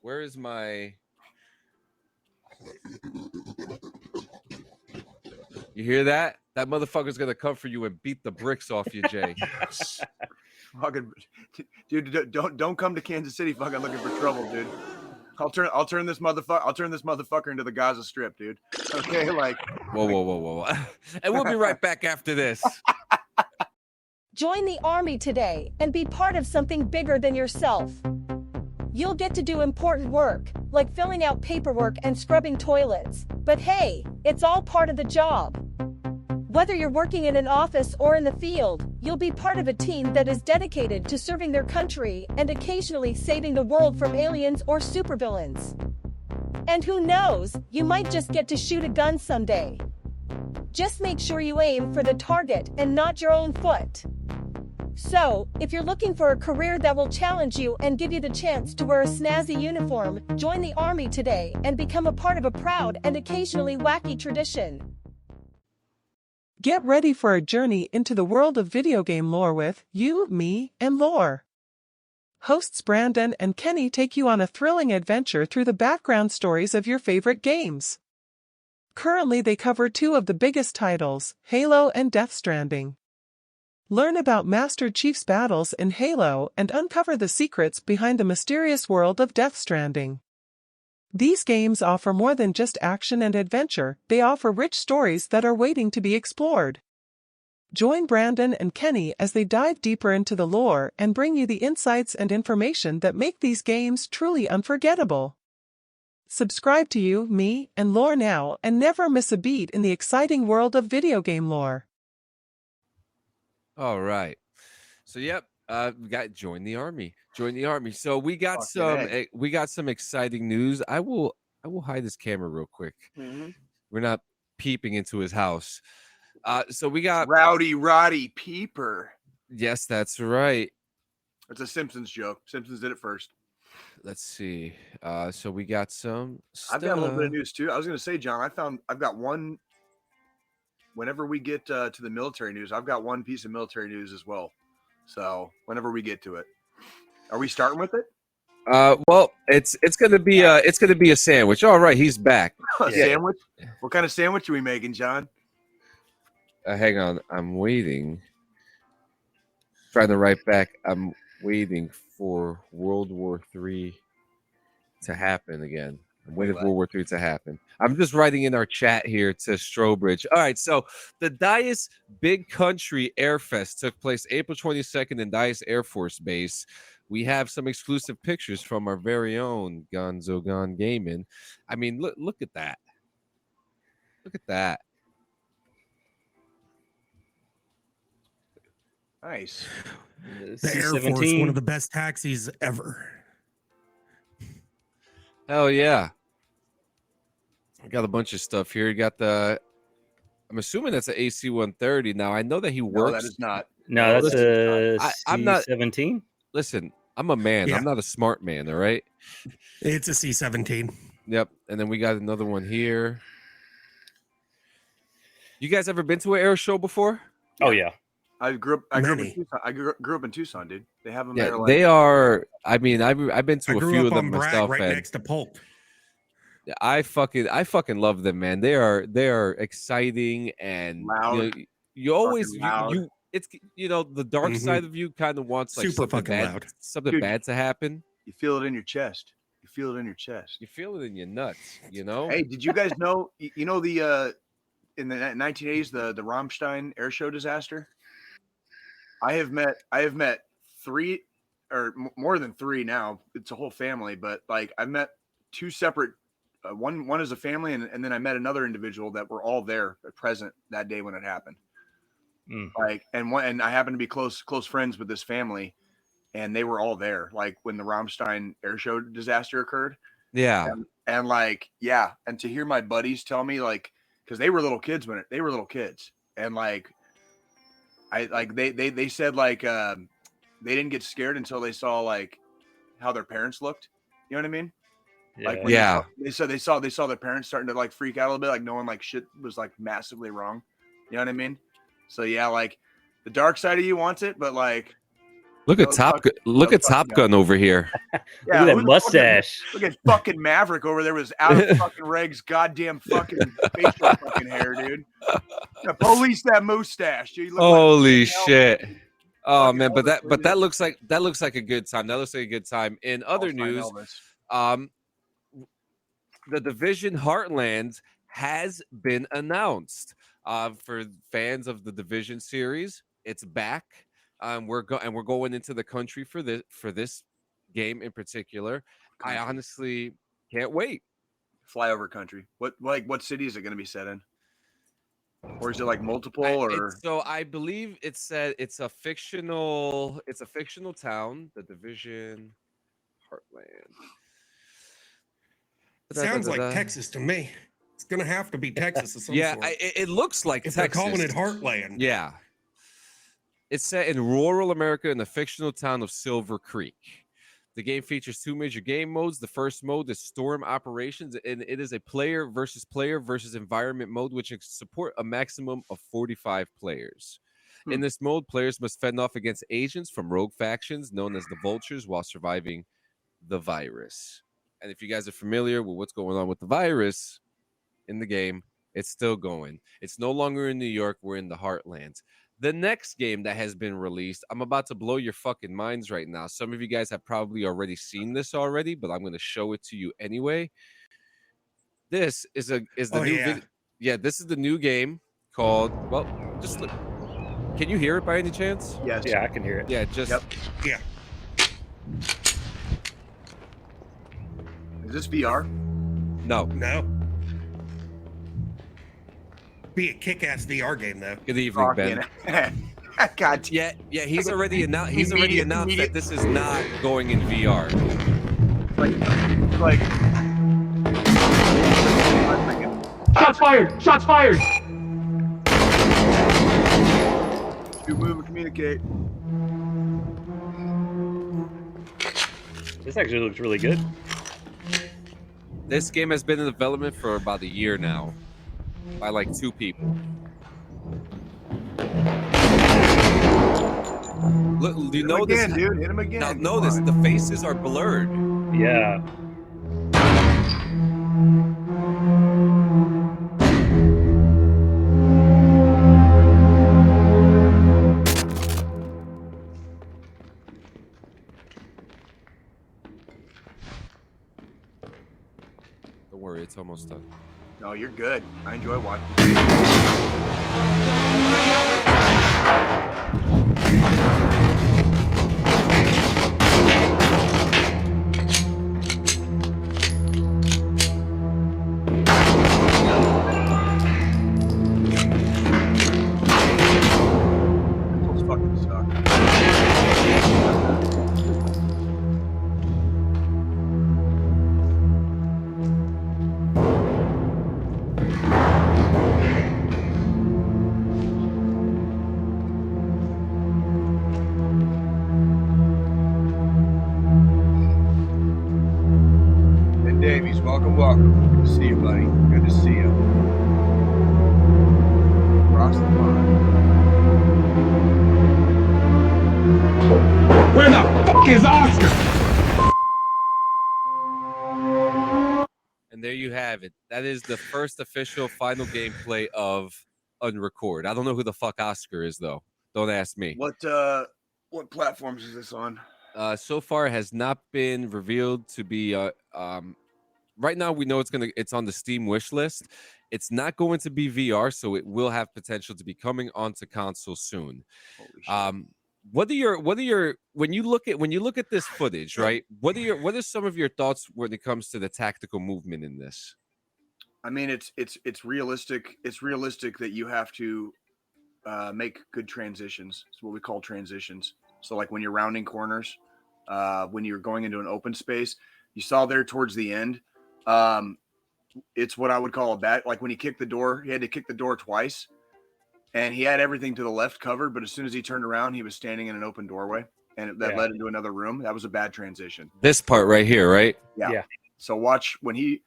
Where is my? You hear that? That motherfucker's gonna come for you and beat the bricks off you, Jay. Fucking dude, don't come to Kansas City fucking looking for trouble, dude. I'll turn this motherfucker into the Gaza Strip, dude. Okay, like whoa. And we'll be right back after this. Join the Army today and be part of something bigger than yourself. You'll get to do important work, like filling out paperwork and scrubbing toilets. But hey, it's all part of the job. Whether you're working in an office or in the field, you'll be part of a team that is dedicated to serving their country and occasionally saving the world from aliens or supervillains. And who knows, you might just get to shoot a gun someday. Just make sure you aim for the target and not your own foot. So, if you're looking for a career that will challenge you and give you the chance to wear a snazzy uniform, join the Army today and become a part of a proud and occasionally wacky tradition. Get ready for a journey into the world of video game lore with You, Me, and Lore. Hosts Brandon and Kenny take you on a thrilling adventure through the background stories of your favorite games. Currently, they cover two of the biggest titles, Halo and Death Stranding. Learn about Master Chief's battles in Halo and uncover the secrets behind the mysterious world of Death Stranding. These games offer more than just action and adventure, they offer rich stories that are waiting to be explored. Join Brandon and Kenny as they dive deeper into the lore and bring you the insights and information that make these games truly unforgettable. Subscribe to You, Me, and Lore now and never miss a beat in the exciting world of video game lore. All right. So, yep. We got join the army. So we got some exciting news. I will hide this camera real quick. Mm-hmm. We're not peeping into his house. So we got Rowdy Roddy Peeper. Yes, that's right. It's a Simpsons joke. Simpsons did it first. Let's see. So we got some stuff. I've got a little bit of news too. I was going to say, John, I've got one. Whenever we get to the military news, I've got one piece of military news as well. So whenever we get to it, are we starting with it? Well, it's gonna be a sandwich. All right, he's back. Sandwich? What kind of sandwich are we making, John? Hang on, I'm waiting. Trying to write back. I'm waiting for World War III to happen again. I'm waiting for World War III to happen. I'm just writing in our chat here to Strobridge. All right, so the Dias Big Country Airfest took place April 22nd in Dias Air Force Base. We have some exclusive pictures from our very own Gonzo Gon Gaming. I mean, look at that. Look at that. Nice. The Air Force, one of the best taxis ever. Hell yeah. I got a bunch of stuff here. You got I'm assuming that's an AC-130. Now, I know that he works. No, that is not. No, that's a I'm not C-17. Listen, I'm a man. Yeah. I'm not a smart man, all right? It's a C-17. Yep. And then we got another one here. You guys ever been to an air show before? Oh, yeah. I grew up in Tucson, dude. They have them there. They are. I mean, I've been to a few of them myself, right and next to Polk. I fucking love them, man. They are exciting and loud. You always loud. It's the dark side of you kind of wants like super fucking loud, something bad to happen. You feel it in your chest. You feel it in your nuts. Hey, did you guys know? The in the 1980s the Rammstein air show disaster. I have met three or more than three now. It's a whole family, but like I met two separate. One is a family, and then I met another individual that were all there present that day when it happened. Like, and I happened to be close friends with this family, and they were all there. Like when the Rammstein air show disaster occurred. Yeah, and like and to hear my buddies tell me like because they were little kids and like. They said like they didn't get scared until they saw like how their parents looked. You know what I mean? Yeah. Like they saw their parents starting to like freak out a little bit, like knowing like shit was like massively wrong. You know what I mean? So yeah, like the dark side of you wants it, but like look at Top Gun over here. Yeah, look at that mustache. Look at fucking Maverick over there with his out of fucking regs, goddamn fucking facial fucking hair, dude. Police that mustache, dude. Holy shit! Oh man, but that looks like a good time. That looks like a good time. In other news, the Division Heartland has been announced. For fans of the Division series, it's back. We're going into the country for this game in particular. I honestly can't wait. Flyover country. What city is it going to be set in? Or is it like multiple? Or So I believe it said it's a fictional town, the Division Heartland. Sounds like Texas to me. It's gonna have to be Texas of some sort. It looks like if Texas. they're calling it Heartland. Yeah. It's set in rural America in the fictional town of Silver Creek. The game features 2 major game modes. The first mode is Storm Operations, and it is a player versus environment mode, which can support a maximum of 45 players. In this mode, players must fend off against agents from rogue factions known as the Vultures while surviving the virus. And if you guys are familiar with what's going on with the virus in the game, it's still going. It's no longer in New York. We're in the Heartland. The next game that has been released, I'm about to blow your fucking minds right now. Some of you guys have probably already seen this already, but I'm going to show it to you anyway. This is the new this is the new game called, well, just look. Can you hear it by any chance? Yes. Yeah, I can hear it. Yeah, just Yeah. Is this VR? No. Be a kick-ass VR game though. Good evening, Ben. God. Yeah, he's already announced that this is not going in VR. Like Shots fired! Shots fired! shoot, move, and communicate. This actually looks really good. This game has been in development for about a year now by like 2 people. Look, do you notice? Hit him again, dude. Hit him again. Now notice the faces are blurred. Yeah. Don't worry, it's almost done. No, you're good. I enjoy watching. Those fucking suck. Ben Davies, welcome. Good to see you, buddy. Good to see you. Across the pond. Where the fuck is Oscar? And there you have it. That is the first official final gameplay of Unrecord. I don't know who the fuck Oscar is though. Don't ask me. What platforms is this on? So far, it has not been revealed to be. Right now, we know it's on the Steam wish list. It's not going to be VR, so it will have potential to be coming onto console soon. Holy shit. What are your when you look at this footage, right? What are some of your thoughts when it comes to the tactical movement in this? I mean, it's realistic. It's realistic that you have to make good transitions. It's what we call transitions. So like when you're rounding corners, when you're going into an open space, you saw there towards the end, it's what I would call a bat. Like when he kicked the door, he had to kick the door twice and he had everything to the left covered. But as soon as he turned around, he was standing in an open doorway and that led into another room. That was a bad transition. This part right here, right? Yeah. So watch when he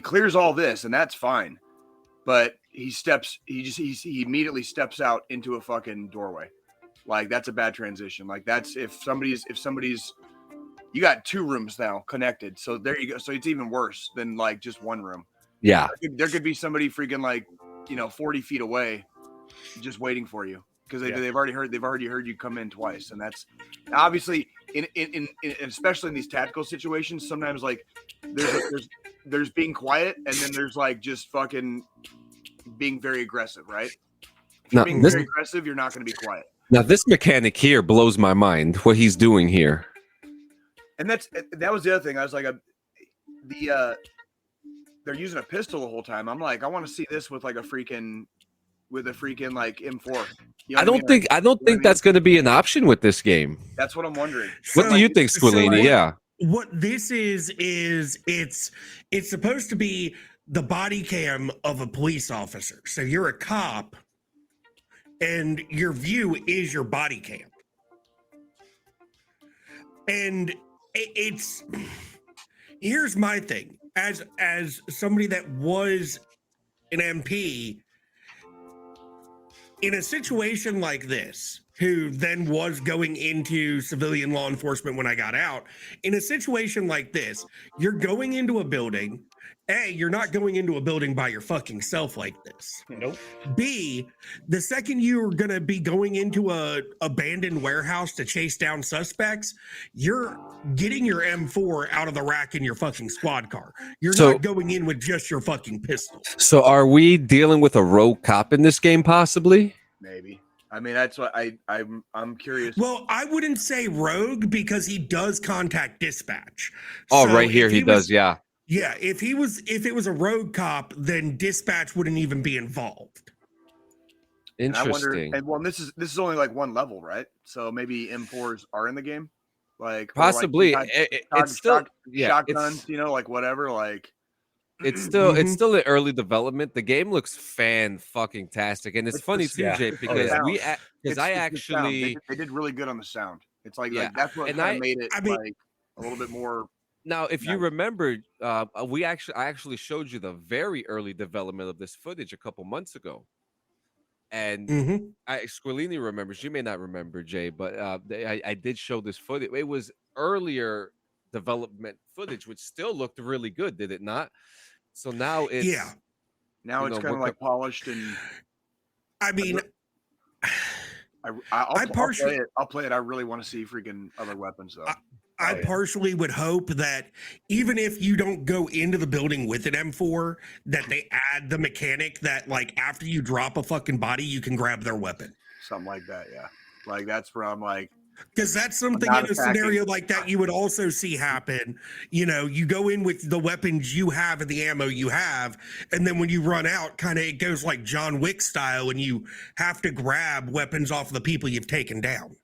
clears all this and that's fine. But he immediately steps out into a fucking doorway. Like that's a bad transition. Like that's if somebody's you got 2 rooms now connected. So there you go. So it's even worse than like just one room. Yeah. There could be somebody freaking like, 40 feet away just waiting for you because they've already heard you come in twice. And that's obviously in especially in these tactical situations, sometimes like there's being quiet, and then there's like just fucking being very aggressive, right? If you're being very aggressive, you're not going to be quiet. Now this mechanic here blows my mind. What he's doing here, and that was the other thing. I was like, they're using a pistol the whole time. I'm like, I want to see this with a freaking like M4. You know I don't think that's going to be an option with this game. That's what I'm wondering. What do you think, Squillini? Yeah. What this is it's supposed to be the body cam of a police officer. So you're a cop, and your view is your body cam. And it's here's my thing. As somebody that was an MP in a situation like this, who then was going into civilian law enforcement when I got out, in a situation like this, you're going into a building. A, you're not going into a building by your fucking self like this. Nope. B, the second you're going to be going into a abandoned warehouse to chase down suspects, you're getting your M4 out of the rack in your fucking squad car. You're not going in with just your fucking pistol. So are we dealing with a rogue cop in this game, possibly? Maybe. I mean, that's what I'm curious. Well, I wouldn't say rogue because he does contact dispatch. Oh, so right here he does, yeah. Yeah, if it was a rogue cop, then dispatch wouldn't even be involved. Interesting. This is only like one level, right? So maybe M4s are in the game, like possibly. It's still shotguns, like whatever. Like it's still in early development. The game looks fan-fucking-tastic, and it's funny too, Jay, because they did really good on the sound. It's like that's what made it like a little bit more. Now, if you remember, I actually showed you the very early development of this footage a couple months ago, and Squillini remembers. You may not remember, Jay, but I did show this footage. It was earlier development footage, which still looked really good, did it not? So now it's now it's kind of like polished and. I mean, I'll play it. I really want to see freaking other weapons though. I partially would hope that even if you don't go into the building with an M4, that they add the mechanic that, like, after you drop a fucking body, you can grab their weapon. Something like that, yeah. Like, that's where I'm like... Because that's something in a scenario like that you would also see happen. You go in with the weapons you have and the ammo you have, and then when you run out, kind of it goes like John Wick style, and you have to grab weapons off of the people you've taken down.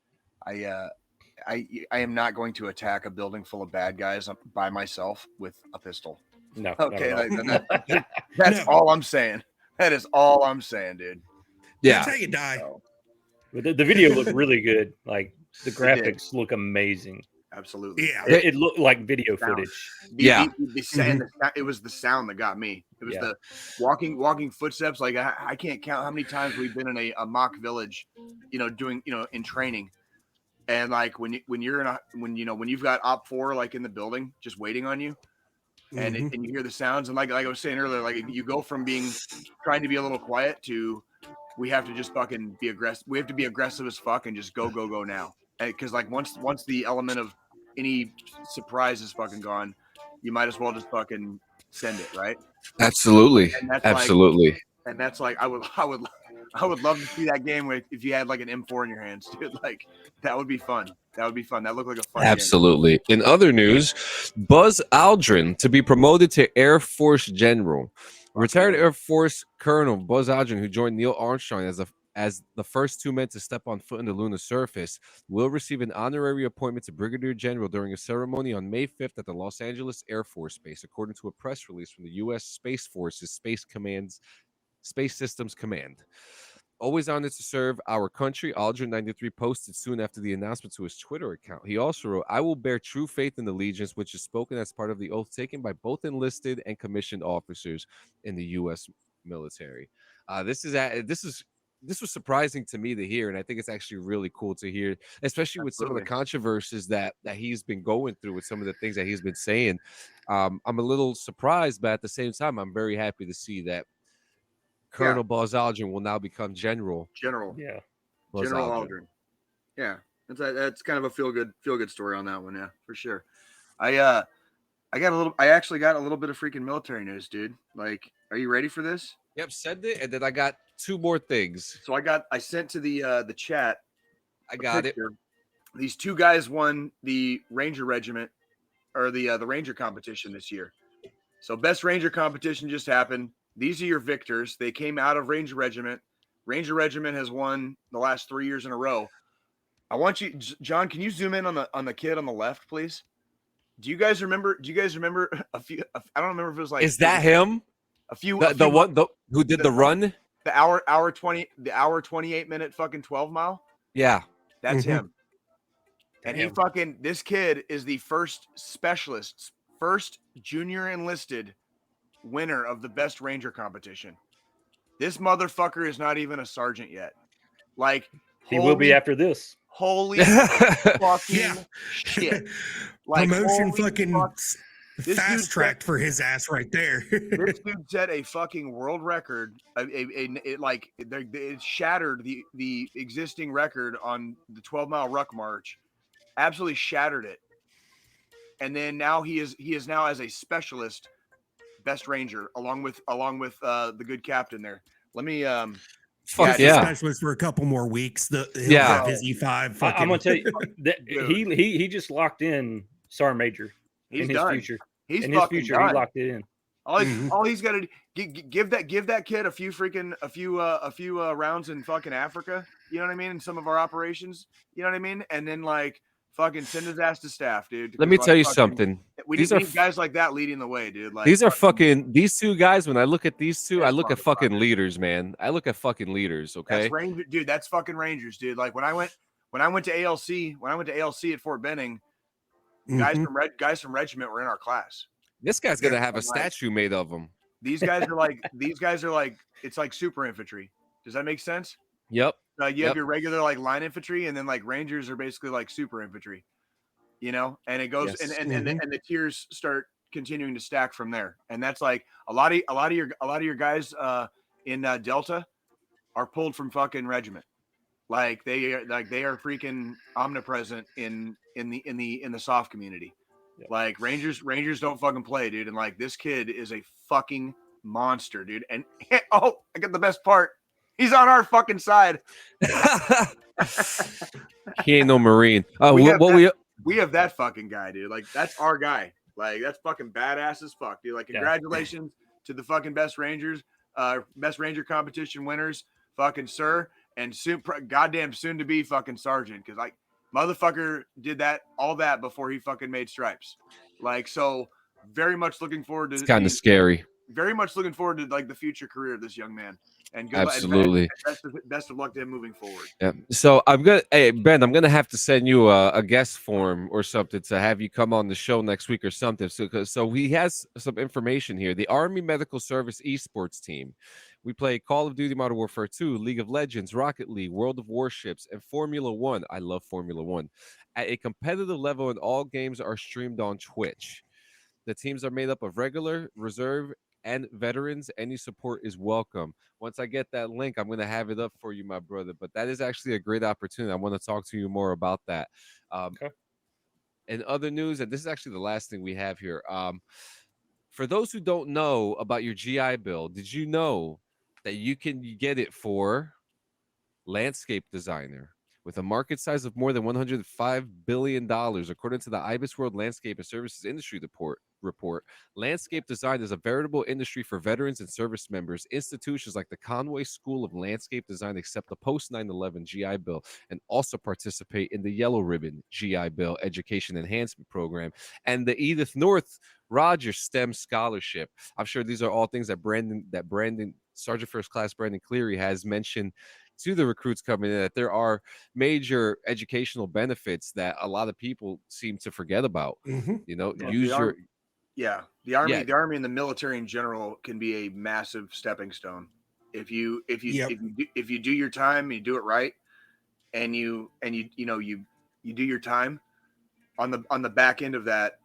I am not going to attack a building full of bad guys by myself with a pistol. No. Okay, that's all I'm saying. That is all I'm saying, dude. Yeah. That's how you die. So, the video looked really good. Like the graphics look amazing. Absolutely. Yeah. It looked like video footage. It was the sound that got me. It was the walking footsteps. Like I can't count how many times we've been in a mock village, doing in training. And like when you've got Op 4 like in the building just waiting on you, and and you hear the sounds, and like I was saying earlier, like you go from trying to be a little quiet to we have to just fucking be aggressive. We have to be aggressive as fuck and just go now. Because like once the element of any surprise is fucking gone, you might as well just fucking send it, right? Absolutely, absolutely. And that's like I would love to see that game if you had like an M4 in your hands, dude. Like that would be fun. That looked like a fun Absolutely. game. In other news, Buzz Aldrin to be promoted to Air Force General. Retired Air Force Colonel Buzz Aldrin, who joined Neil Armstrong as the first two men to step on foot on the lunar surface, will receive an honorary appointment to Brigadier General during a ceremony on May 5th at the Los Angeles Air Force Base, according to a press release from the U.S. Space Force's Space Systems Command. Always honored to serve our country, Aldrin 93 posted soon after the announcement to his Twitter account. He also wrote, "I will bear true faith in allegiance, which is spoken as part of the oath taken by both enlisted and commissioned officers in the U.S. military." This was surprising to me to hear, and I think it's actually really cool to hear, especially with some of the controversies that he's been going through with some of the things that he's been saying. I'm a little surprised, but at the same time, I'm very happy to see that Colonel Buzz Aldrin will now become General. General Buzz Aldrin. Yeah, that's kind of a feel good story on that one. Yeah, for sure. I I actually got a little bit of freaking military news, dude. Like, are you ready for this? Yep, send it, and then I got 2 more things. So I sent to the chat. I got it. These 2 guys won the Ranger Regiment or the Ranger competition this year. So best Ranger competition just happened. These are your victors. They came out of Ranger Regiment. Ranger Regiment has won the last 3 years in a row. I want you, John. Can you zoom in on the kid on the left, please? Do you guys remember a few? I don't remember if it was like. Is that him? The one who did the run? The hour 28 minute fucking 12 mile. Yeah, that's him. Damn. And this kid is the first junior enlisted winner of the best Ranger competition. This motherfucker is not even a sergeant yet. Like, he will be after this. Holy fucking shit. Like, promotion fucking fast tracked for his ass right there. This dude set a fucking world record. It shattered the existing record on the 12-mile ruck march. Absolutely shattered it. And then now he is now as a specialist best Ranger along with the good captain there. Let me specialist for a couple more weeks. His E5 fucking. I'm gonna tell you that he just locked in Sergeant Major. He's in his done. future. He's in his future done. He locked it in. All he's got to give that kid a few rounds in fucking Africa. You know what I mean? In some of our operations. You know what I mean? And then like fucking send his ass to staff, dude. Let me tell you something. We need guys like that leading the way, dude. Like, these are these 2 guys. When I look at these 2, I look at fucking leaders, man. I look at fucking leaders. Okay, that's fucking Rangers, dude. Like when I went to ALC at Fort Benning, guys from regiment were in our class. This guy's gonna have a statue made of him. These guys are like it's like super infantry. Does that make sense? Yep. You have your regular like line infantry, and then like Rangers are basically like super infantry, you know. And it goes and the tiers start continuing to stack from there. And that's like a lot of your guys in Delta are pulled from fucking regiment. Like they are freaking omnipresent in the soft community. Yep. Like Rangers don't fucking play, dude. And like this kid is a fucking monster, dude. And I got the best part. He's on our fucking side. He ain't no Marine. We have that fucking guy, dude. Like that's our guy. Like that's fucking badass as fuck, dude. Like congratulations to the fucking best Rangers, best Ranger competition winners, fucking sir, and goddamn soon to be fucking sergeant. Because like motherfucker did all that before he fucking made stripes. Like so, very much looking forward to. It's kind of scary. Very much looking forward to like the future career of this young man. And good absolutely best of luck to him moving forward. Yeah. So Ben, I'm gonna have to send you a guest form or something to have you come on the show next week or something. So he has some information here. The Army Medical Service esports team. We play Call of Duty Modern Warfare 2, League of Legends, Rocket League, World of Warships, and Formula One. I love Formula One. At a competitive level, and all games are streamed on Twitch. The teams are made up of regular, reserve, and veterans. Any support is welcome. Once I get that link, I'm going to have it up for you, my brother. But that is actually a great opportunity. I want to talk to you more about that. Okay. And other news, and this is actually the last thing we have here. For those who don't know about your GI Bill, did you know that you can get it for landscape designer? With a market size of more than $105 billion, according to the IBIS World Landscape and Services Industry report, landscape design is a veritable industry for veterans and service members. Institutions like the Conway School of Landscape Design accept the post 9/11 GI Bill and also participate in the Yellow Ribbon GI Bill Education Enhancement Program and the Edith North Rogers STEM Scholarship. I'm sure these are all things that Brandon Sergeant First Class Brandon Cleary has mentioned to the recruits coming in, that there are major educational benefits that a lot of people seem to forget about. Mm-hmm. You know, the Army and the military in general can be a massive stepping stone if you do your time, you do it right, and you do your time. On the back end of that,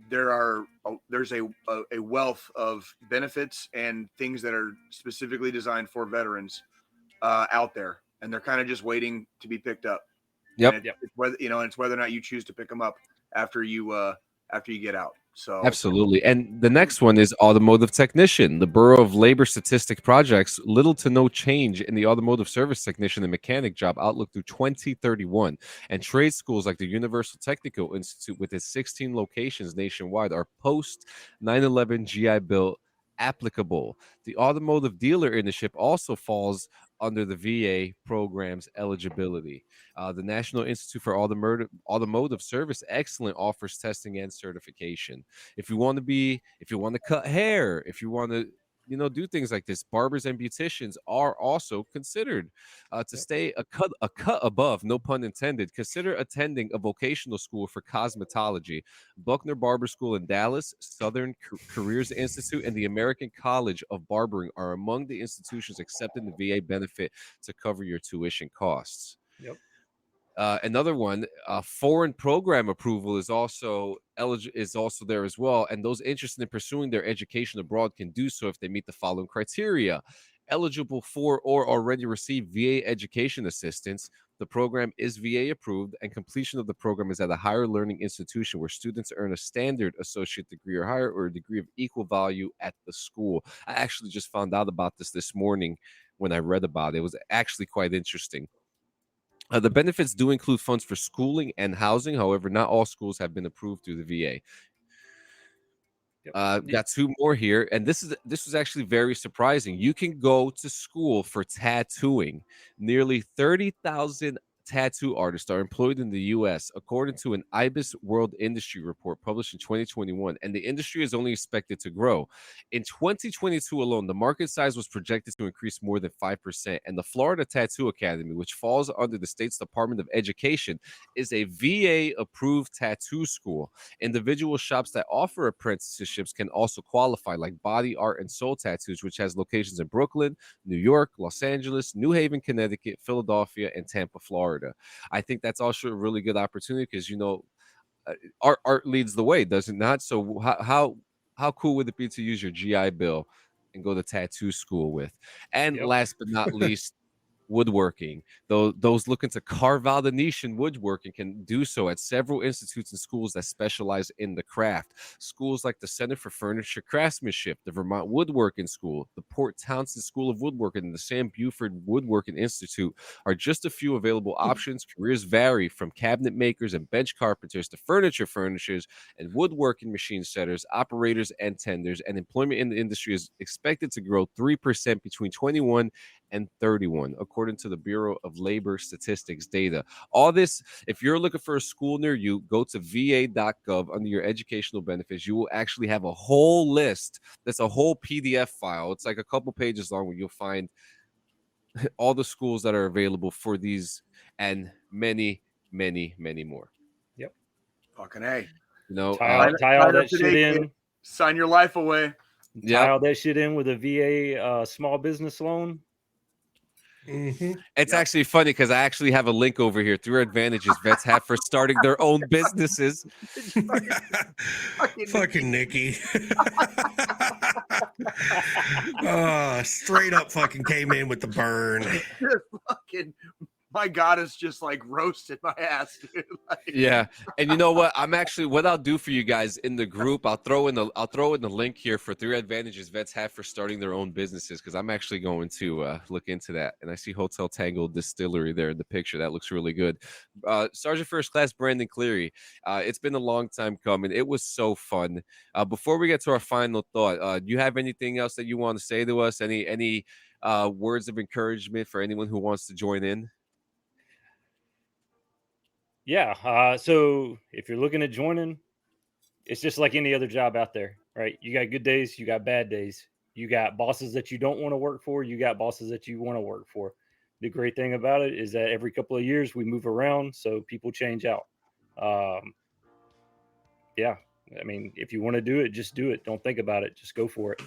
there's a wealth of benefits and things that are specifically designed for veterans out there, and they're kind of just waiting to be picked up. Yep. It's whether or not you choose to pick them up after you after you get out. So Absolutely. And the next one is automotive technician. The Bureau of Labor Statistic projects little to no change in the automotive service technician and mechanic job outlook through 2031. And trade schools like the Universal Technical Institute with its 16 locations nationwide are post 9/11 GI Bill applicable. The automotive dealer initiative also falls under the VA program's eligibility. The National Institute for Automotive Service Excellence offers testing and certification. If you want to cut hair, if you want to, do things like this, barbers and beauticians are also considered. To stay a cut above, no pun intended, consider attending a vocational school for cosmetology. Buckner Barber School in Dallas, Southern Careers Institute, and the American College of Barbering are among the institutions accepting the VA benefit to cover your tuition costs. Yep. Another one, foreign program approval is also there as well, and those interested in pursuing their education abroad can do so if they meet the following criteria: eligible for or already receive VA education assistance. The program is VA approved, and completion of the program is at a higher learning institution where students earn a standard associate degree or higher, or a degree of equal value at the school. I actually just found out about this morning when I read about it. It was actually quite interesting. The benefits do include funds for schooling and housing. However, not all schools have been approved through the VA. Got two more here, and this was actually very surprising. You can go to school for tattooing. Nearly 30,000 tattoo artists are employed in the U.S., according to an IBIS World Industry Report published in 2021, and the industry is only expected to grow. In 2022 alone, the market size was projected to increase more than 5%, and the Florida Tattoo Academy, which falls under the state's Department of Education, is a VA-approved tattoo school. Individual shops that offer apprenticeships can also qualify, like Body Art and Soul Tattoos, which has locations in Brooklyn, New York, Los Angeles, New Haven, Connecticut, Philadelphia, and Tampa, Florida. I think that's also a really good opportunity because art leads the way, does it not? So how cool would it be to use your GI Bill and go to tattoo school with? And last but not least, woodworking. Those looking to carve out a niche in woodworking can do so at several institutes and schools that specialize in the craft. Schools like the Center for Furniture Craftsmanship, the Vermont Woodworking School, the Port Townsend School of Woodworking, and the Sam Buford Woodworking Institute are just a few available options. Careers vary from cabinet makers and bench carpenters to furniture furnishers and woodworking machine setters, operators, and tenders. And employment in the industry is expected to grow 3% between 21 and 31, according to the Bureau of Labor Statistics data. All this, if you're looking for a school near you, go to va.gov under your educational benefits. You will actually have a whole list. That's a whole PDF file. It's like a couple pages long where you'll find all the schools that are available for these and many, many, many more. Yep. Fucking A. Tie all that shit in. Sign your life away. Tie all that shit in with a VA small business loan. Mm-hmm. It's actually funny because I actually have a link over here. 3 advantages vets have for starting their own businesses. Fucking Nikki. Straight up fucking came in with the burn. My goddess just like roasted my ass, dude. Yeah, and you know what? What I'll do for you guys in the group, I'll throw in the link here for 3 advantages vets have for starting their own businesses, because I'm actually going to look into that. And I see Hotel Tango Distillery there in the picture. That looks really good. Sergeant First Class Brandon Cleary. It's been a long time coming. It was so fun. Before we get to our final thought, do you have anything else that you want to say to us? Any words of encouragement for anyone who wants to join in? Yeah. So if you're looking at joining, it's just like any other job out there, right? You got good days, you got bad days. You got bosses that you don't want to work for. You got bosses that you want to work for. The great thing about it is that every couple of years we move around, so people change out. Yeah. I mean, if you want to do it, just do it. Don't think about it. Just go for it.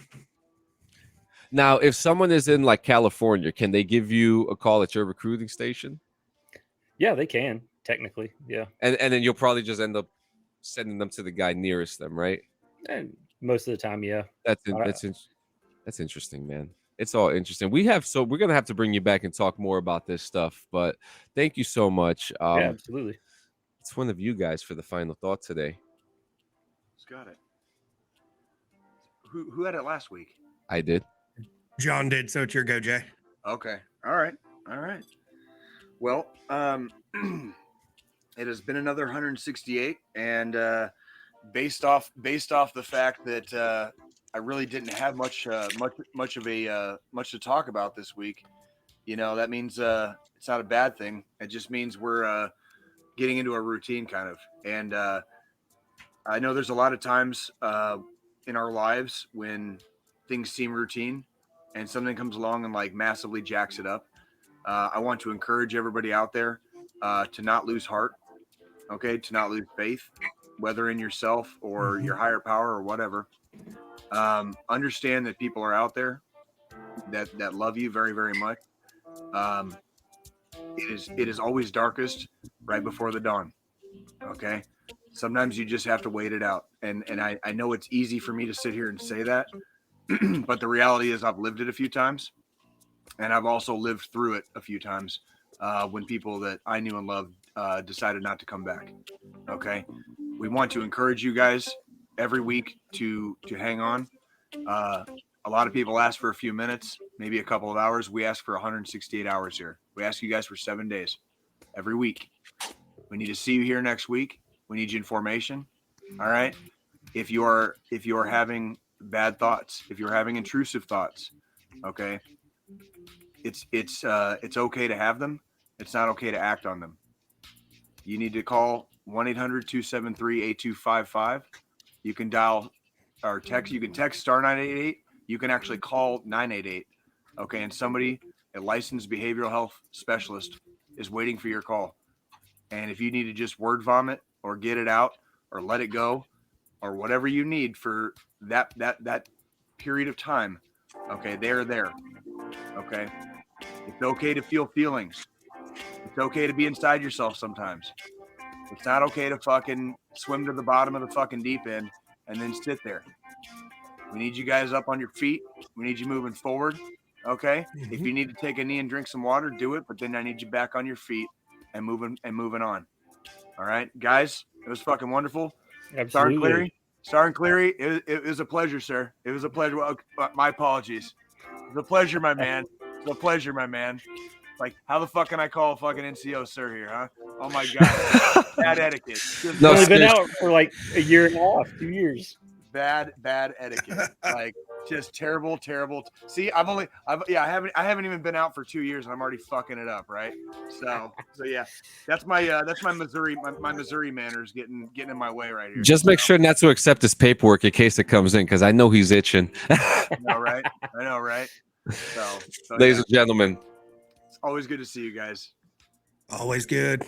Now, if someone is in like California, can they give you a call at your recruiting station? Yeah, they can. Technically, yeah. And then you'll probably just end up sending them to the guy nearest them, right? And most of the time, yeah. That's interesting, man. It's all interesting. We're gonna have to bring you back and talk more about this stuff. But thank you so much. Yeah, absolutely. It's one of you guys for the final thought today. Who's got it? Who had it last week? I did. John did, so it's your go, Jay. Okay. All right. Well, it has been another 168, and based off the fact that I really didn't have much to talk about this week, that means it's not a bad thing. It just means we're getting into a routine kind of, and I know there's a lot of times in our lives when things seem routine and something comes along and like massively jacks it up. I want to encourage everybody out there to not lose heart, okay, to not lose faith, whether in yourself or your higher power or whatever. Understand that people are out there that love you very, very much. It is always darkest right before the dawn. Okay. Sometimes you just have to wait it out. And I know it's easy for me to sit here and say that, but the reality is I've lived it a few times, and I've also lived through it a few times when people that I knew and loved decided not to come back. Okay. We want to encourage you guys every week to hang on. A lot of people ask for a few minutes, maybe a couple of hours. We ask for 168 hours here. We ask you guys for 7 days every week. We need to see you here next week. We need you in formation. All right. If you are having bad thoughts, if you're having intrusive thoughts, okay, it's okay to have them. It's not okay to act on them. You need to call 1-800-273-8255. You can dial or text. You can text star 988. You can actually call 988. Okay, and somebody, a licensed behavioral health specialist, is waiting for your call. And if you need to just word vomit or get it out or let it go or whatever you need for that period of time, okay, they're there. Okay, it's okay to feel feelings. It's okay to be inside yourself sometimes. It's not okay to fucking swim to the bottom of the fucking deep end and then sit there. We need you guys up on your feet. We need you moving forward. Okay. If you need to take a knee and drink some water, do it. But then I need you back on your feet and moving on. All right, guys, it was fucking wonderful. Absolutely. Star and Cleary, it was a pleasure, sir. It was a pleasure. Well, my apologies. It was a pleasure, my man. It's a pleasure, my man. Like, how the fuck can I call a fucking NCO sir here, huh? Oh my God. Bad etiquette. No, I've been out for like a year and a half, 2 years. Bad etiquette. Like, just terrible. See, I haven't even been out for 2 years and I'm already fucking it up, right? So yeah, that's my Missouri manners getting in my way right here. Just make sure not to accept his paperwork in case it comes in, because I know he's itching. I know, right? So Ladies and gentlemen, it's always good to see you guys. Always good.